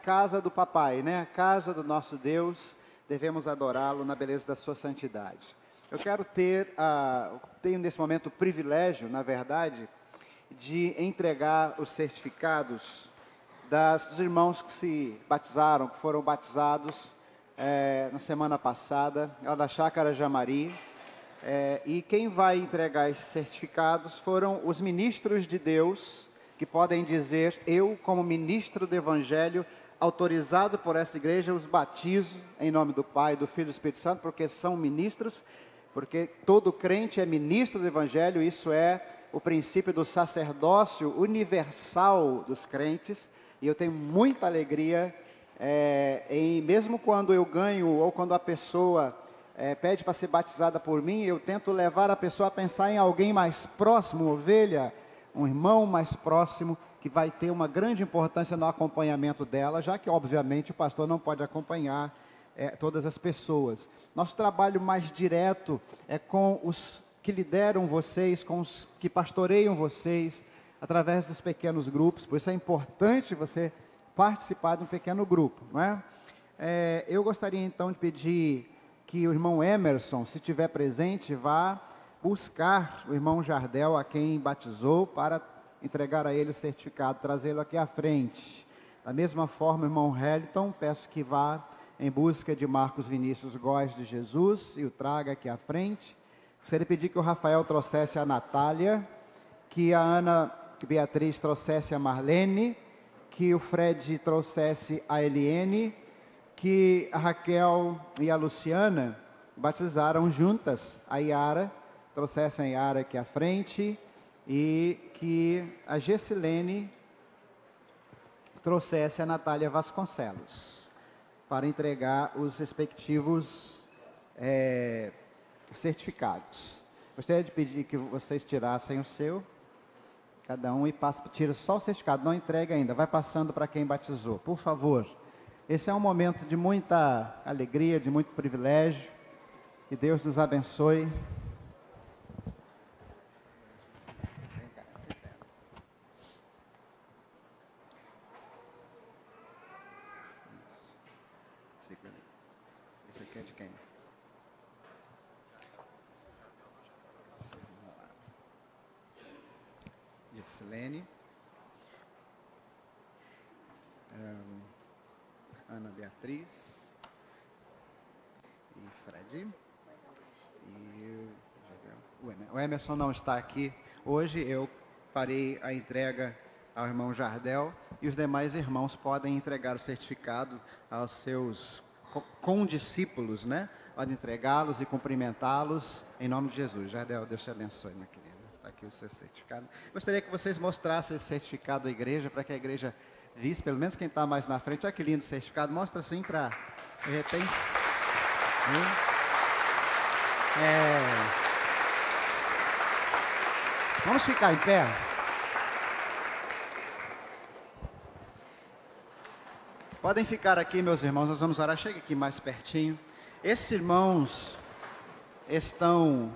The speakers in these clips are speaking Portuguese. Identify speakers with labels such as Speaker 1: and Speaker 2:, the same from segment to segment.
Speaker 1: Casa do papai, né? A casa do nosso Deus, devemos adorá-lo na beleza da sua santidade. Eu quero tenho nesse momento o privilégio, na verdade, de entregar os certificados dos irmãos que se batizaram, que foram batizados na semana passada, lá da Chácara Jamari. E quem vai entregar esses certificados foram os ministros de Deus, que podem dizer: eu, como ministro do Evangelho, autorizado por essa igreja, os batizo em nome do Pai, do Filho e do Espírito Santo, porque são ministros, porque todo crente é ministro do Evangelho. Isso é o princípio do sacerdócio universal dos crentes, e eu tenho muita alegria, mesmo quando eu ganho, ou quando a pessoa pede para ser batizada por mim, eu tento levar a pessoa a pensar em alguém mais próximo, ovelha, um irmão mais próximo, que vai ter uma grande importância no acompanhamento dela, já que, obviamente, o pastor não pode acompanhar todas as pessoas. Nosso trabalho mais direto é com os que lideram vocês, com os que pastoreiam vocês, através dos pequenos grupos. Por isso é importante você participar de um pequeno grupo, não é? Eu gostaria, então, de pedir que o irmão Emerson, se estiver presente, vá buscar o irmão Jardel, a quem batizou, para entregar a ele o certificado, trazê-lo aqui à frente. Da mesma forma, o irmão Heliton, peço que vá em busca de Marcos Vinícius Góes de Jesus e o traga aqui à frente. Gostaria de pedir que o Rafael trouxesse a Natália, que a Ana Beatriz trouxesse a Marlene, que o Fred trouxesse a Eliene, que a Raquel e a Luciana batizaram juntas a Yara, trouxessem a Yara aqui à frente, e que a Gessilene trouxesse a Natália Vasconcelos, para entregar os respectivos certificados. Gostaria de pedir que vocês tirassem o seu, cada um, e tira só o certificado, não entregue ainda, vai passando para quem batizou, por favor. Esse é um momento de muita alegria, de muito privilégio, que Deus nos abençoe. Esse aqui é de quem? Gessilene, Ana Beatriz e Fred. E o Emerson não está aqui hoje. Eu farei a entrega ao irmão Jardel, e os demais irmãos podem entregar o certificado aos seus condiscípulos, né? Podem entregá-los e cumprimentá-los em nome de Jesus. Jardel, Deus te abençoe, minha querida. Está aqui o seu certificado. Gostaria que vocês mostrassem esse certificado à igreja, para que a igreja visse, pelo menos quem está mais na frente. Olha que lindo o certificado. Mostra assim para, de repente. Vamos ficar em pé. Podem ficar aqui, meus irmãos, nós vamos orar. Chega aqui mais pertinho. Esses irmãos estão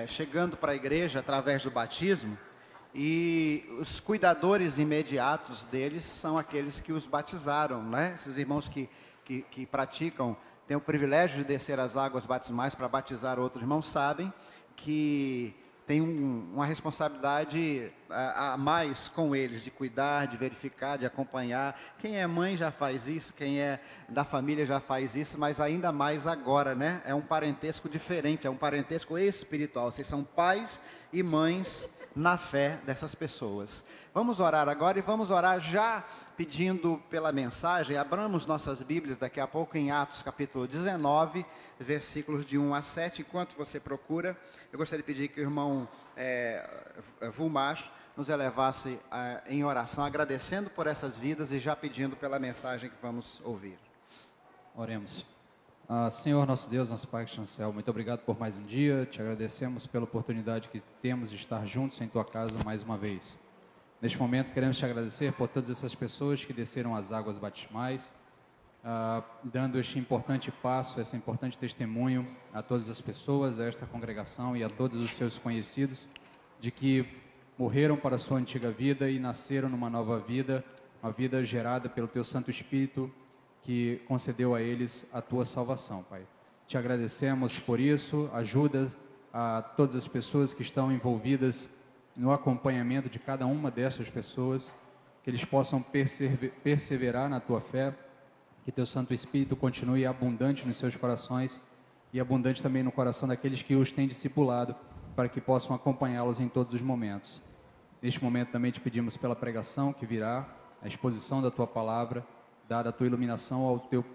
Speaker 1: chegando para a igreja através do batismo, e os cuidadores imediatos deles são aqueles que os batizaram, né? Esses irmãos que praticam, têm o privilégio de descer as águas batismais para batizar outros irmãos, sabem que tem uma responsabilidade a mais com eles, de cuidar, de verificar, de acompanhar. Quem é mãe já faz isso, quem é da família já faz isso, mas ainda mais agora, né? É um parentesco diferente, é um parentesco espiritual. Vocês são pais e mães na fé dessas pessoas. Vamos orar agora, e vamos orar já pedindo pela mensagem. Abramos nossas Bíblias daqui a pouco em Atos capítulo 19, versículos de 1 a 7. Enquanto você procura, eu gostaria de pedir que o irmão Vulmar nos elevasse em oração, agradecendo por essas vidas e já pedindo pela mensagem que vamos ouvir.
Speaker 2: Oremos. Senhor nosso Deus, nosso Pai que está no céu, muito obrigado por mais um dia. Te agradecemos pela oportunidade que temos de estar juntos em Tua casa mais uma vez. Neste momento queremos Te agradecer por todas essas pessoas que desceram as águas batismais, dando este importante passo, esse importante testemunho a todas as pessoas, a esta congregação e a todos os Seus conhecidos, de que morreram para a sua antiga vida e nasceram numa nova vida uma vida gerada pelo Teu Santo Espírito, que concedeu a eles a Tua salvação, Pai. Te agradecemos por isso, ajuda a todas as pessoas que estão envolvidas no acompanhamento de cada uma dessas pessoas, que eles possam perseverar na Tua fé, que Teu Santo Espírito continue abundante nos seus corações e abundante também no coração daqueles que os têm discipulado, para que possam acompanhá-los em todos os momentos. Neste momento também te pedimos pela pregação que virá, a exposição da Tua palavra, dada a Tua iluminação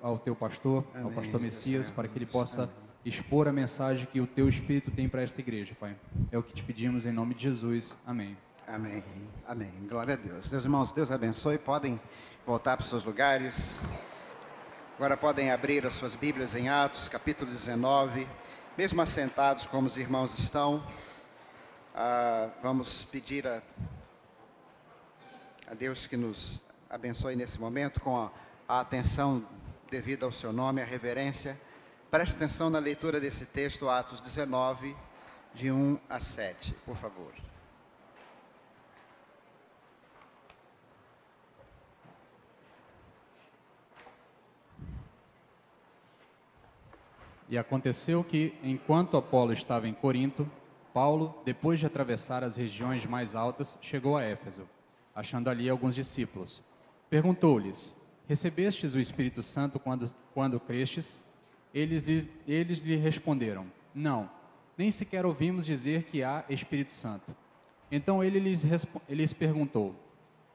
Speaker 2: ao teu pastor,
Speaker 1: Amém,
Speaker 2: ao pastor Messias,
Speaker 1: Jesus.
Speaker 2: para que ele possa
Speaker 1: Amém.
Speaker 2: expor a mensagem que o Teu Espírito tem para esta igreja, Pai. É o que te pedimos em nome de Jesus. Amém.
Speaker 1: Amém. Amém. Glória a Deus. Meus irmãos, Deus abençoe. Podem voltar para os seus lugares. Agora podem abrir as suas Bíblias em Atos, capítulo 19. Mesmo assentados como os irmãos estão, vamos pedir a Deus que nos abençoe nesse momento com a atenção devida ao seu nome, a reverência. Preste atenção na leitura desse texto, Atos 19, de 1 a 7, por favor.
Speaker 2: E aconteceu que, enquanto Apolo estava em Corinto, Paulo, depois de atravessar as regiões mais altas, chegou a Éfeso, achando ali alguns discípulos. Perguntou-lhes: recebestes o Espírito Santo quando crestes? Eles lhe responderam: não, nem sequer ouvimos dizer que há Espírito Santo. Então ele lhes perguntou: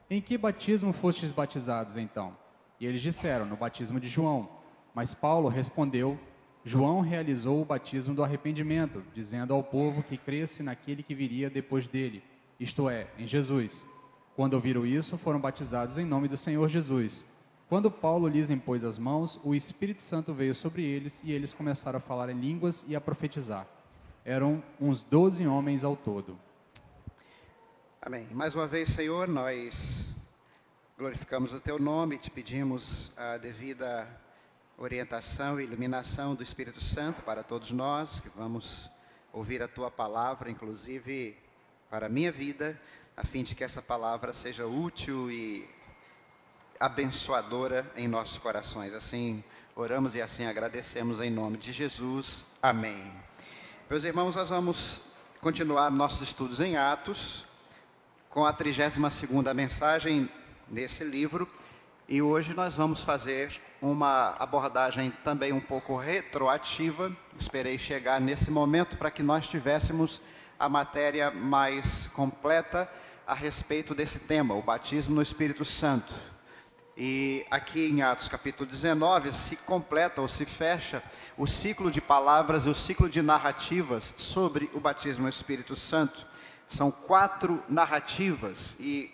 Speaker 2: em que batismo fostes batizados então? E eles disseram: no batismo de João. Mas Paulo respondeu: João realizou o batismo do arrependimento, dizendo ao povo que cresce naquele que viria depois dele, isto é, em Jesus. Quando ouviram isso, foram batizados em nome do Senhor Jesus. Quando Paulo lhes impôs as mãos, o Espírito Santo veio sobre eles e eles começaram a falar em línguas e a profetizar. Eram uns 12 homens ao todo.
Speaker 1: Amém. Mais uma vez, Senhor, nós glorificamos o Teu nome, te pedimos a devida orientação e iluminação do Espírito Santo para todos nós, que vamos ouvir a Tua palavra, inclusive para a minha vida, a fim de que essa palavra seja útil e abençoadora em nossos corações. Assim oramos e assim agradecemos em nome de Jesus. Amém. Meus irmãos, nós vamos continuar nossos estudos em Atos, com a 32ª mensagem desse livro, e hoje nós vamos fazer uma abordagem também um pouco retroativa. Esperei chegar nesse momento para que nós tivéssemos a matéria mais completa a respeito desse tema, o batismo no Espírito Santo. E aqui em Atos capítulo 19 se completa ou se fecha o ciclo de palavras, o ciclo de narrativas sobre o batismo no Espírito Santo. São 4 narrativas e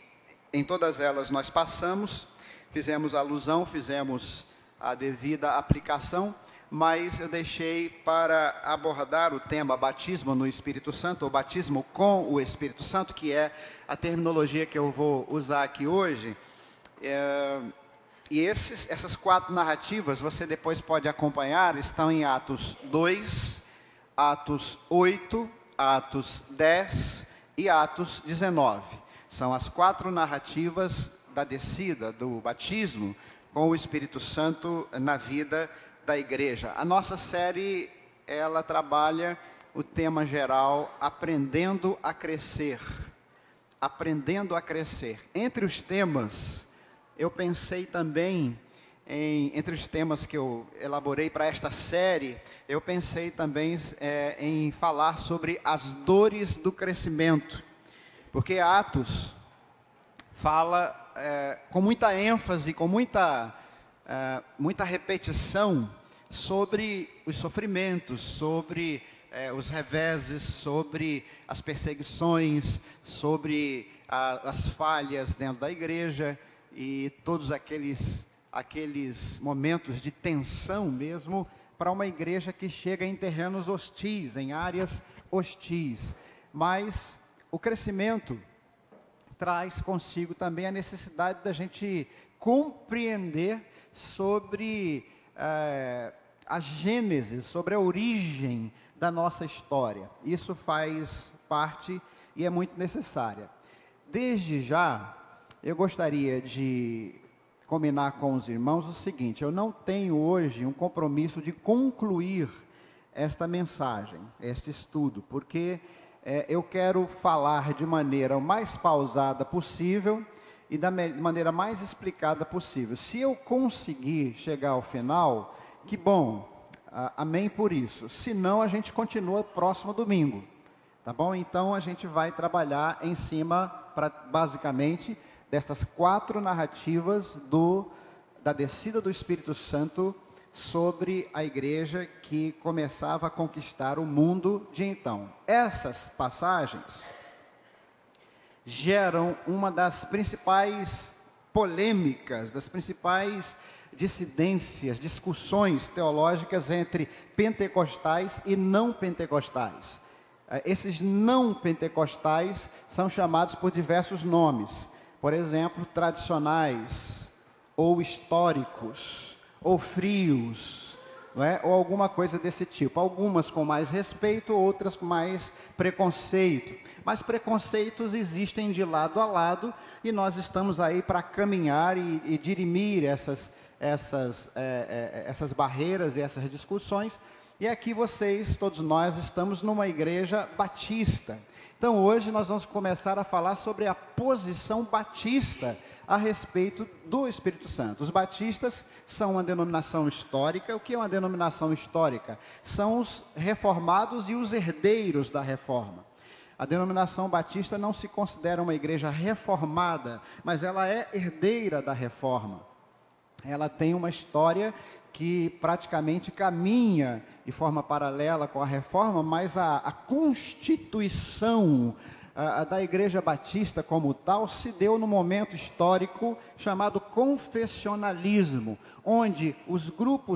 Speaker 1: em todas elas nós passamos, fizemos alusão, fizemos a devida aplicação, mas eu deixei para abordar o tema batismo no Espírito Santo, ou batismo com o Espírito Santo, que é a terminologia que eu vou usar aqui hoje. E essas 4 narrativas, você depois pode acompanhar, estão em Atos 2, Atos 8, Atos 10 e Atos 19. São as 4 narrativas da descida, do batismo com o Espírito Santo na vida da igreja. A nossa série, ela trabalha o tema geral, aprendendo a crescer. Aprendendo a crescer. Entre os temas, eu pensei também, entre os temas que eu elaborei para esta série, eu pensei também em falar sobre as dores do crescimento. Porque Atos fala com muita ênfase, com muita repetição sobre os sofrimentos, sobre os reveses, sobre as perseguições, sobre as falhas dentro da igreja e todos aqueles momentos de tensão mesmo para uma igreja que chega em terrenos hostis, em áreas hostis. Mas o crescimento traz consigo também a necessidade da gente compreender sobre a gênese, sobre a origem da nossa história. Isso faz parte e é muito necessária. Desde já, eu gostaria de combinar com os irmãos o seguinte: eu não tenho hoje um compromisso de concluir esta mensagem, este estudo, porque eu quero falar de maneira mais pausada possível e da maneira mais explicada possível. Se eu conseguir chegar ao final, que bom, amém por isso. Se não, a gente continua próximo domingo, tá bom? Então a gente vai trabalhar em cima, basicamente, dessas 4 narrativas da descida do Espírito Santo sobre a igreja que começava a conquistar o mundo de então. Essas passagens geram uma das principais polêmicas, das principais dissidências, discussões teológicas entre pentecostais e não pentecostais. Esses não pentecostais são chamados por diversos nomes. Por exemplo, tradicionais, ou históricos, ou frios, não é? Ou alguma coisa desse tipo. Algumas com mais respeito, outras com mais preconceito. Mas preconceitos existem de lado a lado, e nós estamos aí para caminhar e dirimir essas barreiras e essas discussões. E aqui todos nós, estamos numa igreja batista. Então hoje nós vamos começar a falar sobre a posição batista a respeito do Espírito Santo. Os batistas são uma denominação histórica. O que é uma denominação histórica? São os reformados e os herdeiros da reforma. A denominação batista não se considera uma igreja reformada, mas ela é herdeira da reforma. Ela tem uma história que praticamente caminha de forma paralela com a reforma, mas a constituição da Igreja Batista como tal se deu num momento histórico chamado confessionalismo, onde os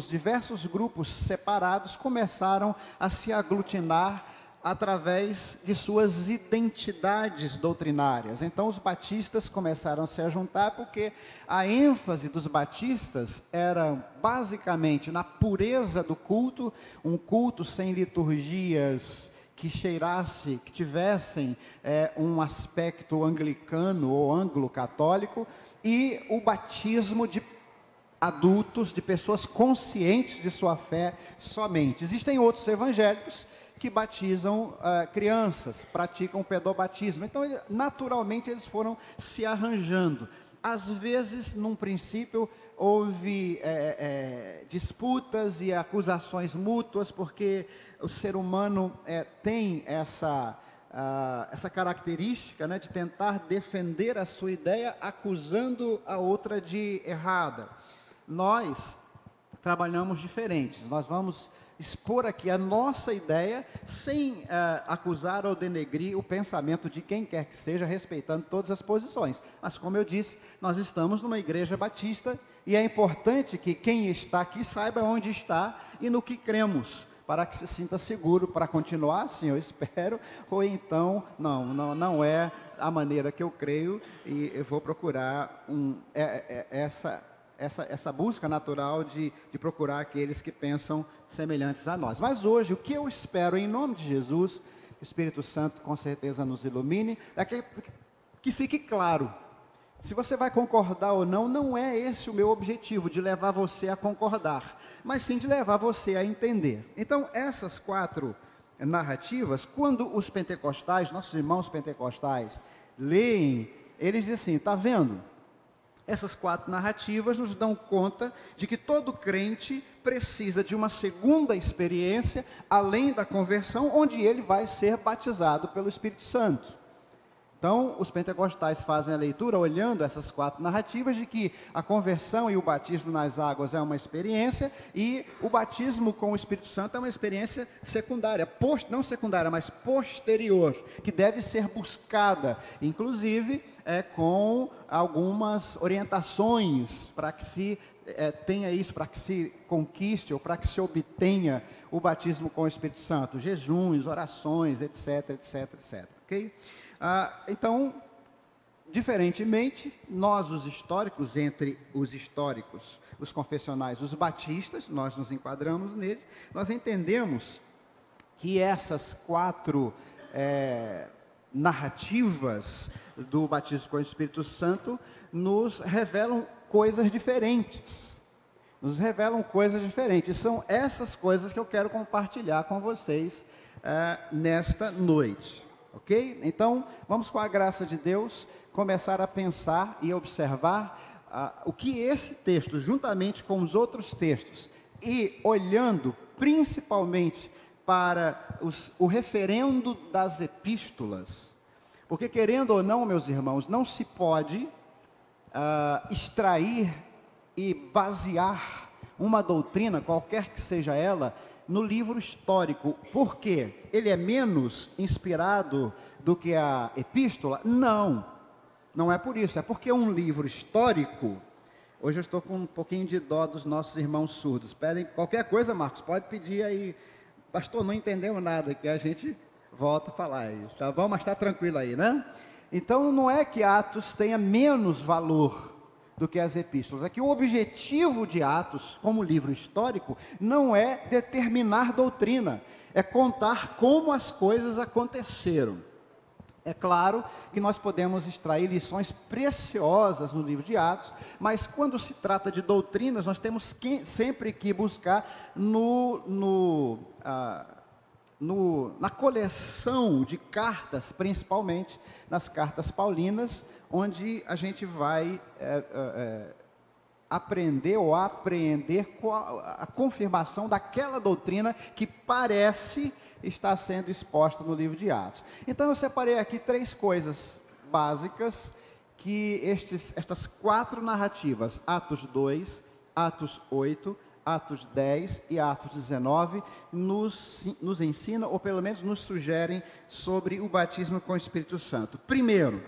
Speaker 1: diversos grupos separados começaram a se aglutinar através de suas identidades doutrinárias. Então os batistas começaram a se juntar porque a ênfase dos batistas era basicamente na pureza do culto, um culto sem liturgias que tivessem um aspecto anglicano ou anglo-católico, e o batismo de adultos, de pessoas conscientes de sua fé somente. Existem outros evangélicos que batizam crianças, praticam pedobatismo. Então, naturalmente, eles foram se arranjando. Às vezes, num princípio, houve disputas e acusações mútuas, porque o ser humano tem essa característica, né, de tentar defender a sua ideia, acusando a outra de errada. Nós trabalhamos diferentes. Nós vamos expor aqui a nossa ideia, sem acusar ou denegrir o pensamento de quem quer que seja, respeitando todas as posições. Mas, como eu disse, nós estamos numa igreja batista, e é importante que quem está aqui saiba onde está e no que cremos, para que se sinta seguro para continuar assim, eu espero, ou então, não é a maneira que eu creio, e eu vou procurar essa busca natural de procurar aqueles que pensam semelhantes a nós. Mas hoje, o que eu espero, em nome de Jesus, que o Espírito Santo com certeza nos ilumine, é que fique claro. Se você vai concordar ou não, não é esse o meu objetivo, de levar você a concordar, mas sim de levar você a entender. Então, essas 4 narrativas, quando os pentecostais, nossos irmãos pentecostais, leem, eles dizem assim: está vendo? Essas 4 narrativas nos dão conta de que todo crente precisa de uma segunda experiência, além da conversão, onde ele vai ser batizado pelo Espírito Santo. Então, os pentecostais fazem a leitura, olhando essas 4 narrativas, de que a conversão e o batismo nas águas é uma experiência, e o batismo com o Espírito Santo é uma experiência secundária, não secundária, mas posterior, que deve ser buscada, inclusive com algumas orientações para que se tenha isso, para que se conquiste ou para que se obtenha o batismo com o Espírito Santo, jejuns, orações, etc, etc, etc, ok? Então, diferentemente, nós os históricos, entre os históricos, os confessionais, os batistas, nós nos enquadramos neles, nós entendemos que essas 4 narrativas do batismo com o Espírito Santo nos revelam coisas diferentes. Nos revelam coisas diferentes. São essas coisas que eu quero compartilhar com vocês nesta noite. Ok? Então, vamos com a graça de Deus começar a pensar e observar o que esse texto, juntamente com os outros textos, e olhando principalmente para o referendo das epístolas, porque querendo ou não, meus irmãos, não se pode extrair e basear uma doutrina, qualquer que seja ela, no livro histórico. Por quê? Ele é menos inspirado do que a epístola? Não, não é por isso, é porque um livro histórico. Hoje eu estou com um pouquinho de dó dos nossos irmãos surdos. Pedem qualquer coisa, Marcos, pode pedir aí. Pastor, não entendemos nada, que a gente volta a falar aí, tá bom? Mas está tranquilo aí, né? Então não é que Atos tenha menos valor do que as epístolas. É que o objetivo de Atos, como livro histórico, não é determinar doutrina, é contar como as coisas aconteceram. É claro que nós podemos extrair lições preciosas no livro de Atos, mas quando se trata de doutrinas, nós temos sempre que buscar na coleção de cartas, principalmente nas cartas paulinas, onde a gente vai aprender ou apreender a confirmação daquela doutrina que parece estar sendo exposta no livro de Atos. Então eu separei aqui 3 coisas básicas que estas 4 narrativas, Atos 2, Atos 8, Atos 10 e Atos 19, nos ensinam, ou pelo menos nos sugerem, sobre o batismo com o Espírito Santo. Primeiro,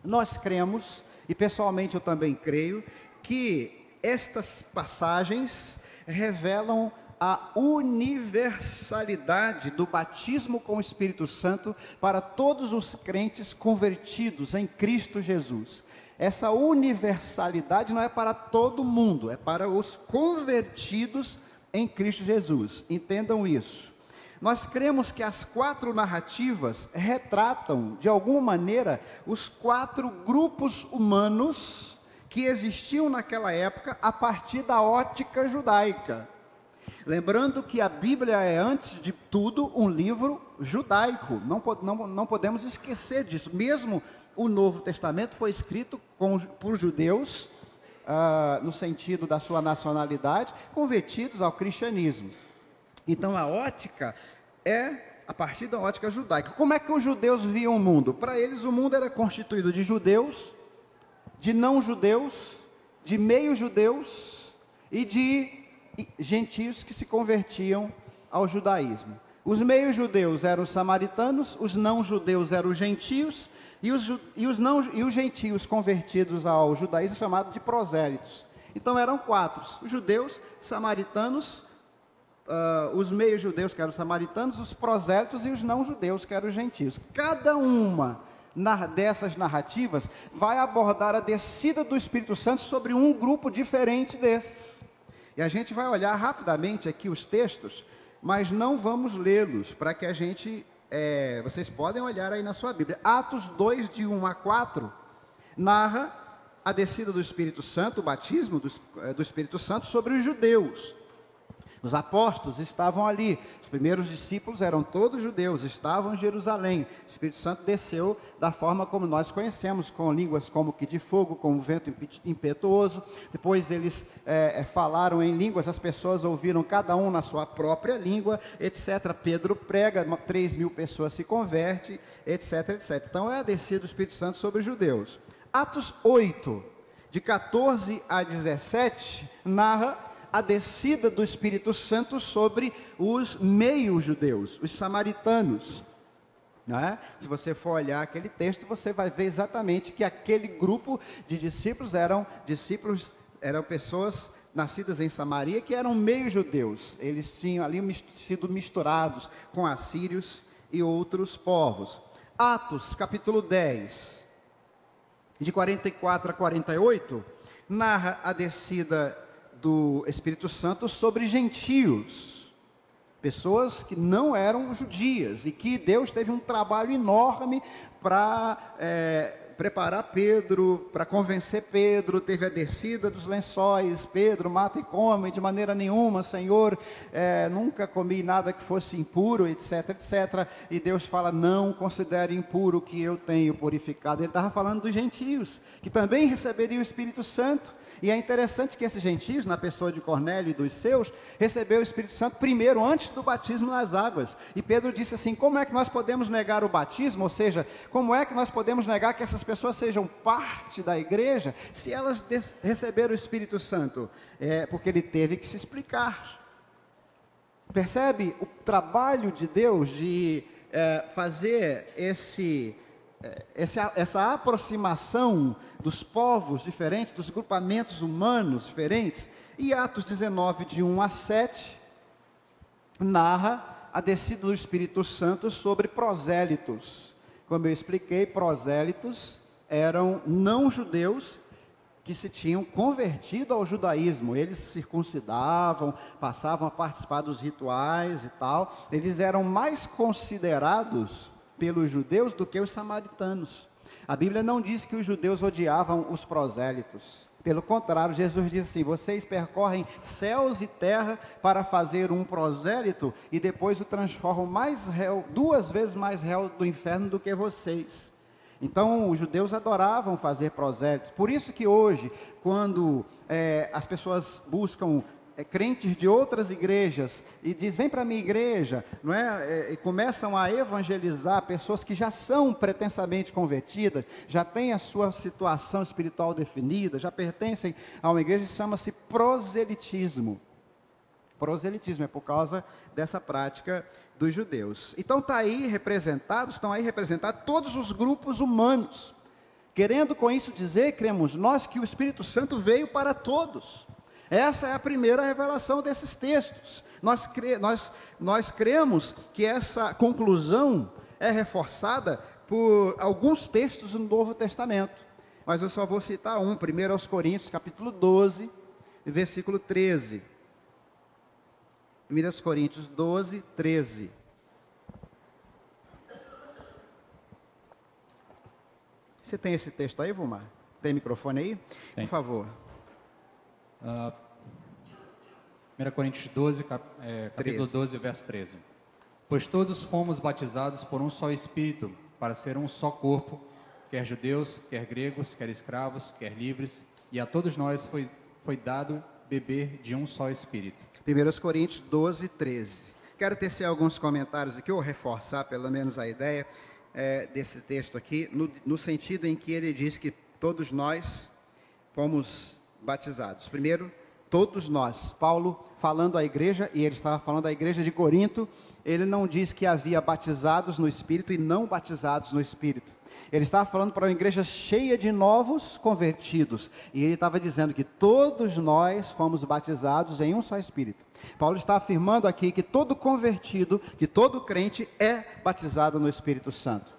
Speaker 1: nós cremos, e pessoalmente eu também creio, que estas passagens revelam a universalidade do batismo com o Espírito Santo para todos os crentes convertidos em Cristo Jesus. Essa universalidade não é para todo mundo, é para os convertidos em Cristo Jesus. Entendam isso. Nós cremos que as 4 narrativas retratam, de alguma maneira, os 4 grupos humanos que existiam naquela época a partir da ótica judaica. Lembrando que a Bíblia é, antes de tudo, um livro judaico. Não podemos esquecer disso. Mesmo o Novo Testamento foi escrito por judeus, no sentido da sua nacionalidade, convertidos ao cristianismo. Então a ótica é a partir da ótica judaica. Como é que os judeus viam o mundo? Para eles o mundo era constituído de judeus, de não-judeus, de meio-judeus e de gentios que se convertiam ao judaísmo. Os meio-judeus eram os samaritanos, os não-judeus eram os gentios, e os gentios convertidos ao judaísmo chamados de prosélitos. Então eram 4, os judeus, samaritanos, os meio-judeus que eram os samaritanos, os prosélitos e os não-judeus que eram os gentios. Cada uma dessas narrativas vai abordar a descida do Espírito Santo sobre um grupo diferente desses. E a gente vai olhar rapidamente aqui os textos, mas não vamos lê-los, para que a gente, vocês podem olhar aí na sua Bíblia. Atos 2, de 1 a 4, narra a descida do Espírito Santo, o batismo do Espírito Santo sobre os judeus. Os apóstolos estavam ali, os primeiros discípulos eram todos judeus, estavam em Jerusalém. O Espírito Santo desceu da forma como nós conhecemos, com línguas como que de fogo, com um vento impetuoso. Depois eles falaram em línguas, as pessoas ouviram cada um na sua própria língua, etc. Pedro prega, 3.000 pessoas se convertem, etc, etc. Então é a descida do Espírito Santo sobre os judeus. Atos 8, de 14 a 17, narra a descida do Espírito Santo sobre os meio-judeus, os samaritanos. Não é? Se você for olhar aquele texto, você vai ver exatamente que aquele grupo de discípulos eram pessoas nascidas em Samaria que eram meio-judeus. Eles tinham ali sido misturados com assírios e outros povos. Atos, capítulo 10, de 44 a 48, narra a descida do Espírito Santo sobre gentios. pessoas que não eram judias, e que Deus teve um trabalho enorme para preparar Pedro, para convencer Pedro. Teve a descida dos lençóis: Pedro, mata e come. De maneira nenhuma, Senhor, nunca comi nada que fosse impuro, etc, etc. E Deus fala: não considere impuro o que eu tenho purificado. Ele estava falando dos gentios, que também receberiam o Espírito Santo. E é interessante que esses gentios, na pessoa de Cornélio e dos seus, recebeu o Espírito Santo primeiro, antes do batismo nas águas. E Pedro disse assim: como é que nós podemos negar o batismo? Ou seja, como é que nós podemos negar que essas pessoas sejam parte da igreja, se elas receberam o Espírito Santo? Porque ele teve que se explicar. Percebe o trabalho de Deus de fazer essa aproximação dos povos diferentes, dos grupamentos humanos diferentes? E Atos 19, de 1 a 7, narra a descida do Espírito Santo sobre prosélitos. Como eu expliquei, prosélitos eram não-judeus que se tinham convertido ao judaísmo. Eles se circuncidavam, passavam a participar dos rituais e tal. Eles eram mais considerados pelos judeus do que os samaritanos. A Bíblia não diz que os judeus odiavam os prosélitos. Pelo contrário, Jesus diz assim: vocês percorrem céus e terra para fazer um prosélito e depois o transformam mais réu, 2 vezes mais réu do inferno do que vocês. Então, os judeus adoravam fazer prosélitos. Por isso que hoje, quando as pessoas buscam crentes de outras igrejas e diz: vem para a minha igreja, não é? E começam a evangelizar pessoas que já são pretensamente convertidas, já têm a sua situação espiritual definida, já pertencem a uma igreja, chama-se proselitismo. Proselitismo é por causa dessa prática dos judeus. Então estão aí representados todos os grupos humanos, querendo com isso dizer, cremos nós, que o Espírito Santo veio para todos. Essa é a primeira revelação desses textos. Nós cremos que essa conclusão é reforçada por alguns textos do Novo Testamento. Mas eu só vou citar um: 1 Coríntios, capítulo 12, versículo 13. 1 Coríntios 12, 13. Você tem esse texto aí, Vumar? Tem microfone aí?
Speaker 2: Tem.
Speaker 1: Por favor.
Speaker 2: 1 Coríntios 12, capítulo 12, verso 13. Pois todos fomos batizados por um só Espírito, para ser um só corpo, quer judeus, quer gregos, quer escravos, quer livres, e a todos nós foi dado beber de um só Espírito.
Speaker 1: 1 Coríntios 12, 13. Quero tecer alguns comentários aqui, ou reforçar pelo menos a ideia desse texto aqui, no sentido em que ele diz que todos nós fomos batizados. Primeiro, todos nós. Paulo falando à igreja, e ele estava falando à igreja de Corinto, ele não diz que havia batizados no Espírito e não batizados no Espírito. Ele estava falando para uma igreja cheia de novos convertidos, e ele estava dizendo que todos nós fomos batizados em um só Espírito. Paulo está afirmando aqui que todo convertido, que todo crente é batizado no Espírito Santo.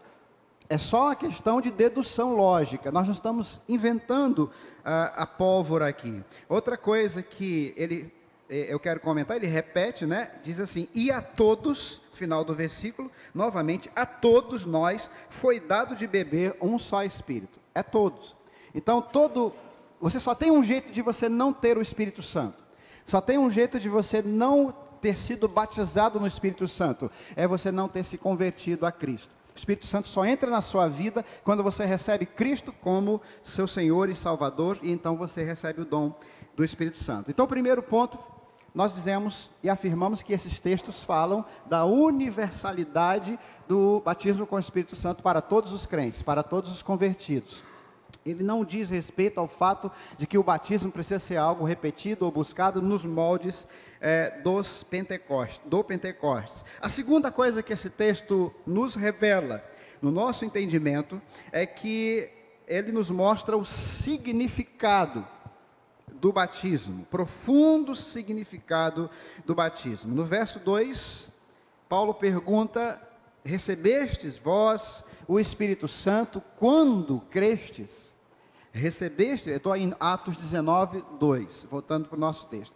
Speaker 1: É só uma questão de dedução lógica, nós não estamos inventando a pólvora aqui. Outra coisa que eu quero comentar, ele repete, né? Diz assim: e a todos, final do versículo, novamente, a todos nós foi dado de beber um só Espírito. É todos. Então, você só tem um jeito de você não ter o Espírito Santo. Só tem um jeito de você não ter sido batizado no Espírito Santo. É você não ter se convertido a Cristo. O Espírito Santo só entra na sua vida quando você recebe Cristo como seu Senhor e Salvador, e então você recebe o dom do Espírito Santo. Então, o primeiro ponto, nós dizemos e afirmamos que esses textos falam da universalidade do batismo com o Espírito Santo para todos os crentes, para todos os convertidos. Ele não diz respeito ao fato de que o batismo precisa ser algo repetido ou buscado nos moldes do Pentecostes. A segunda coisa que esse texto nos revela, no nosso entendimento, é que ele nos mostra o significado do batismo, profundo significado do batismo. No verso 2, Paulo pergunta: recebestes vós o Espírito Santo quando crestes? Recebeste, eu estou em Atos 19, 2, voltando para o nosso texto.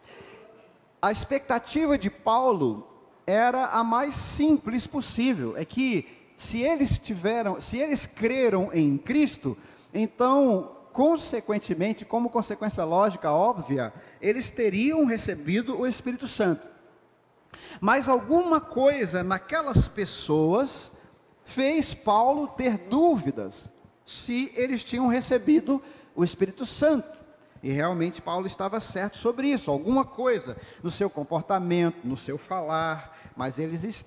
Speaker 1: A expectativa de Paulo era a mais simples possível. É que se eles creram em Cristo, então, consequentemente, como consequência lógica óbvia, eles teriam recebido o Espírito Santo. Mas alguma coisa naquelas pessoas fez Paulo ter dúvidas se eles tinham recebido o Espírito Santo. E realmente Paulo estava certo sobre isso. Alguma coisa no seu comportamento, no seu falar, mas eles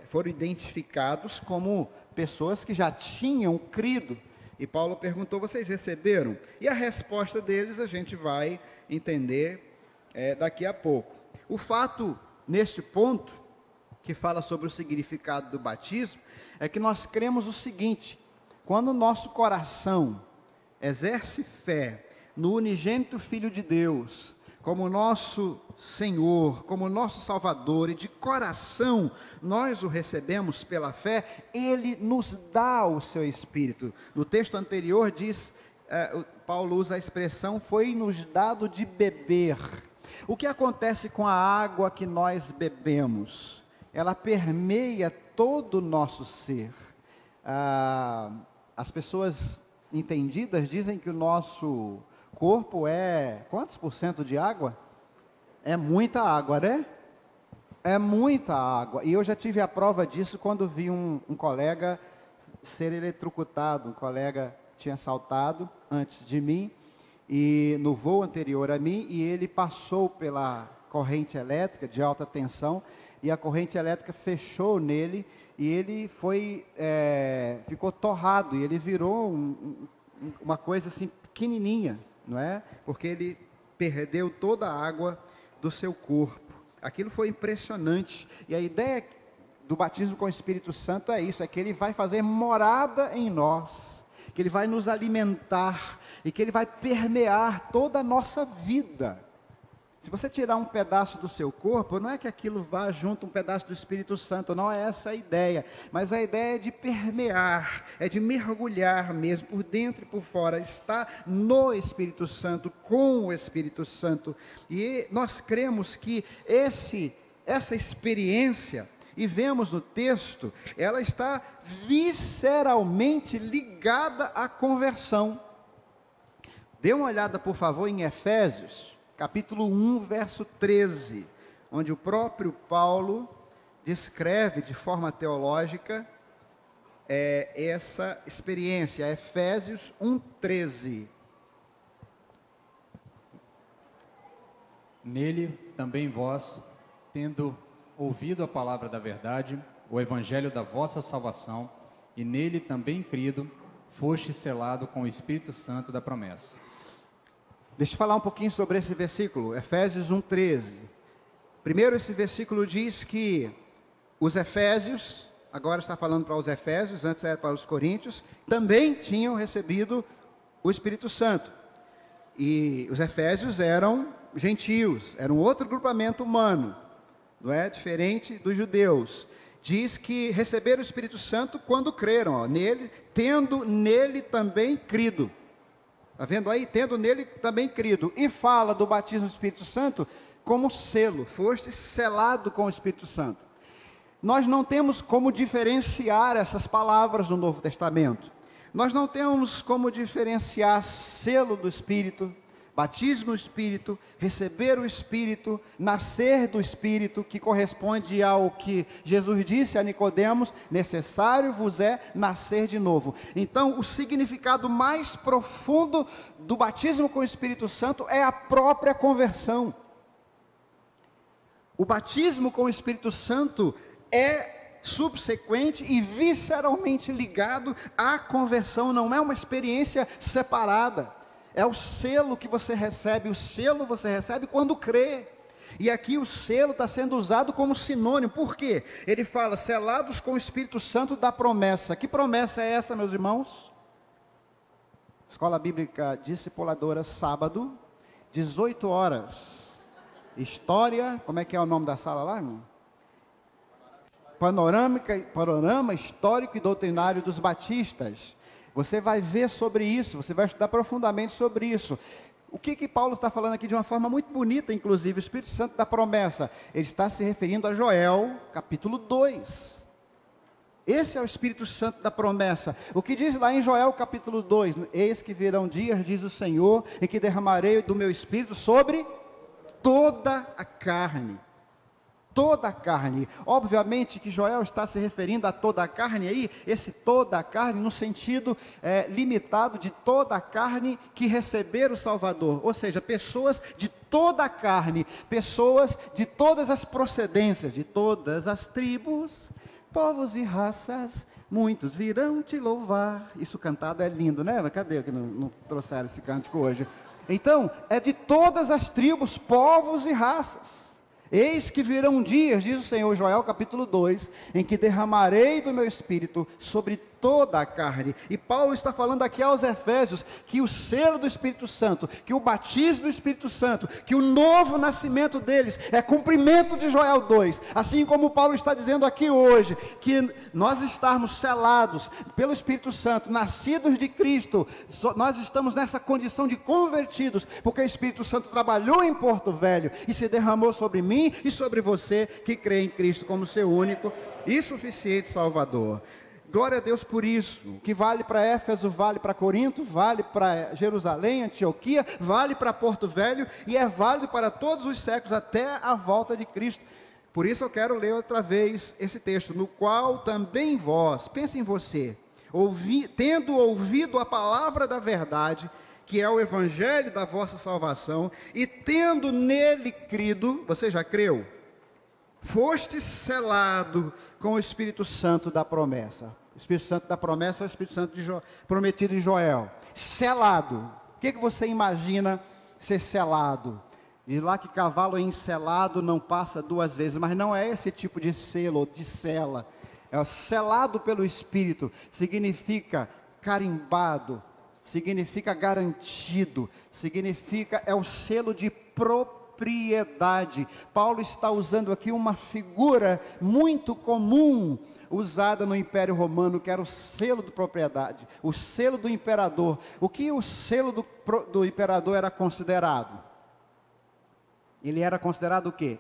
Speaker 1: foram identificados como pessoas que já tinham crido. E Paulo perguntou: vocês receberam? E a resposta deles a gente vai entender daqui a pouco. O fato, neste ponto, que fala sobre o significado do batismo, é que nós cremos o seguinte: quando o nosso coração exerce fé no unigênito Filho de Deus, como nosso Senhor, como nosso Salvador, e de coração nós o recebemos pela fé, Ele nos dá o seu Espírito. No texto anterior diz, Paulo usa a expressão, foi-nos dado de beber. O que acontece com a água que nós bebemos? Ela permeia todo o nosso ser. As pessoas entendidas dizem que o nosso corpo é quantos por cento de água? É muita água, né? É muita água. E eu já tive a prova disso quando vi um colega ser eletrocutado. Um colega tinha saltado antes de mim, e no voo anterior a mim, e ele passou pela corrente elétrica de alta tensão, e a corrente elétrica fechou nele, e ele ficou torrado, e ele virou uma coisa assim pequenininha, não é? Porque ele perdeu toda a água do seu corpo. Aquilo foi impressionante. E a ideia do batismo com o Espírito Santo é isso, é que ele vai fazer morada em nós, que ele vai nos alimentar, e que ele vai permear toda a nossa vida. Se você tirar um pedaço do seu corpo, não é que aquilo vá junto um pedaço do Espírito Santo, não é essa a ideia, mas a ideia é de permear, é de mergulhar mesmo, por dentro e por fora, estar no Espírito Santo, com o Espírito Santo. E nós cremos que essa experiência, e vemos no texto, ela está visceralmente ligada à conversão. Dê uma olhada, por favor, em Efésios, capítulo 1, verso 13, onde o próprio Paulo descreve de forma teológica essa experiência. Efésios 1, 13.
Speaker 2: Nele também vós, tendo ouvido a palavra da verdade, o evangelho da vossa salvação, e nele também crido, foste selado com o Espírito Santo da promessa.
Speaker 1: Deixa eu falar um pouquinho sobre esse versículo, Efésios 1:13. Primeiro, esse versículo diz que os efésios, agora está falando para os efésios, antes era para os coríntios, também tinham recebido o Espírito Santo. E os efésios eram gentios, era um outro grupamento humano, não é? Diferente dos judeus. Diz que receberam o Espírito Santo quando creram, nele, tendo nele também crido. Está vendo aí? Tendo nele também crido. E fala do batismo do Espírito Santo como selo. Foste selado com o Espírito Santo. Nós não temos como diferenciar essas palavras no Novo Testamento. Nós não temos como diferenciar selo do Espírito, batismo no Espírito, receber o Espírito, nascer do Espírito, que corresponde ao que Jesus disse a Nicodemos: necessário vos é nascer de novo. Então, o significado mais profundo do batismo com o Espírito Santo é a própria conversão. O batismo com o Espírito Santo é subsequente e visceralmente ligado à conversão, não é uma experiência separada. É o selo que você recebe, o selo você recebe quando crê. E aqui o selo está sendo usado como sinônimo. Por quê? Ele fala, selados com o Espírito Santo da promessa. Que promessa é essa, meus irmãos? Escola Bíblica Discipuladora, sábado, 18 horas. História, como é que é o nome da sala lá, irmão? Panorama Histórico e Doutrinário dos Batistas. Você vai ver sobre isso, você vai estudar profundamente sobre isso. O que Paulo está falando aqui de uma forma muito bonita, inclusive, o Espírito Santo da promessa? Ele está se referindo a Joel, capítulo 2. Esse é o Espírito Santo da promessa. O que diz lá em Joel capítulo 2? Eis que virão dias, diz o Senhor, em que derramarei do meu Espírito sobre toda a carne. Toda a carne. Obviamente que Joel está se referindo a toda a carne aí, esse toda a carne no sentido limitado de toda a carne que receber o Salvador. Ou seja, pessoas de toda a carne, pessoas de todas as procedências, de todas as tribos, povos e raças, muitos virão te louvar. Isso cantado é lindo, né? Cadê que não trouxeram esse cântico hoje? Então, é de todas as tribos, povos e raças. Eis que virão dias, diz o Senhor, Joel capítulo 2, em que derramarei do meu Espírito sobre toda a carne. E Paulo está falando aqui aos Efésios, que o selo do Espírito Santo, que o batismo do Espírito Santo, que o novo nascimento deles é cumprimento de Joel 2. Assim como Paulo está dizendo aqui hoje, que nós estarmos selados pelo Espírito Santo, nascidos de Cristo, nós estamos nessa condição de convertidos, porque o Espírito Santo trabalhou em Porto Velho e se derramou sobre mim e sobre você que crê em Cristo como seu único e suficiente Salvador. Glória a Deus por isso, que vale para Éfeso, vale para Corinto, vale para Jerusalém, Antioquia, vale para Porto Velho e é válido para todos os séculos até a volta de Cristo. Por isso eu quero ler outra vez esse texto, no qual também vós, pense em você, tendo ouvido a palavra da verdade, que é o evangelho da vossa salvação, e tendo nele crido, você já creu? Foste selado com o Espírito Santo da promessa. O Espírito Santo da promessa é o Espírito Santo prometido em Joel. Selado. O que você imagina ser selado? Diz lá que cavalo enselado não passa duas vezes, mas não é esse tipo de selo ou de sela. É o selado pelo Espírito, significa carimbado, significa garantido, significa, é o selo de propriedade. Paulo está usando aqui uma figura muito comum, usada no Império Romano, que era o selo de propriedade, o selo do imperador. O que o selo do imperador era considerado? Ele era considerado o quê?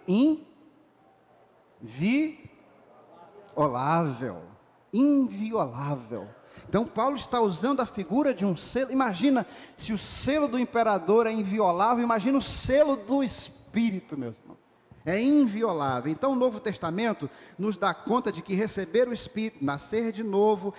Speaker 1: Inviolável. Então Paulo está usando a figura de um selo. Imagina, se o selo do imperador é inviolável, imagina o selo do Espírito, meus irmãos. É inviolável. Então o Novo Testamento nos dá conta de que receber o Espírito, nascer de novo,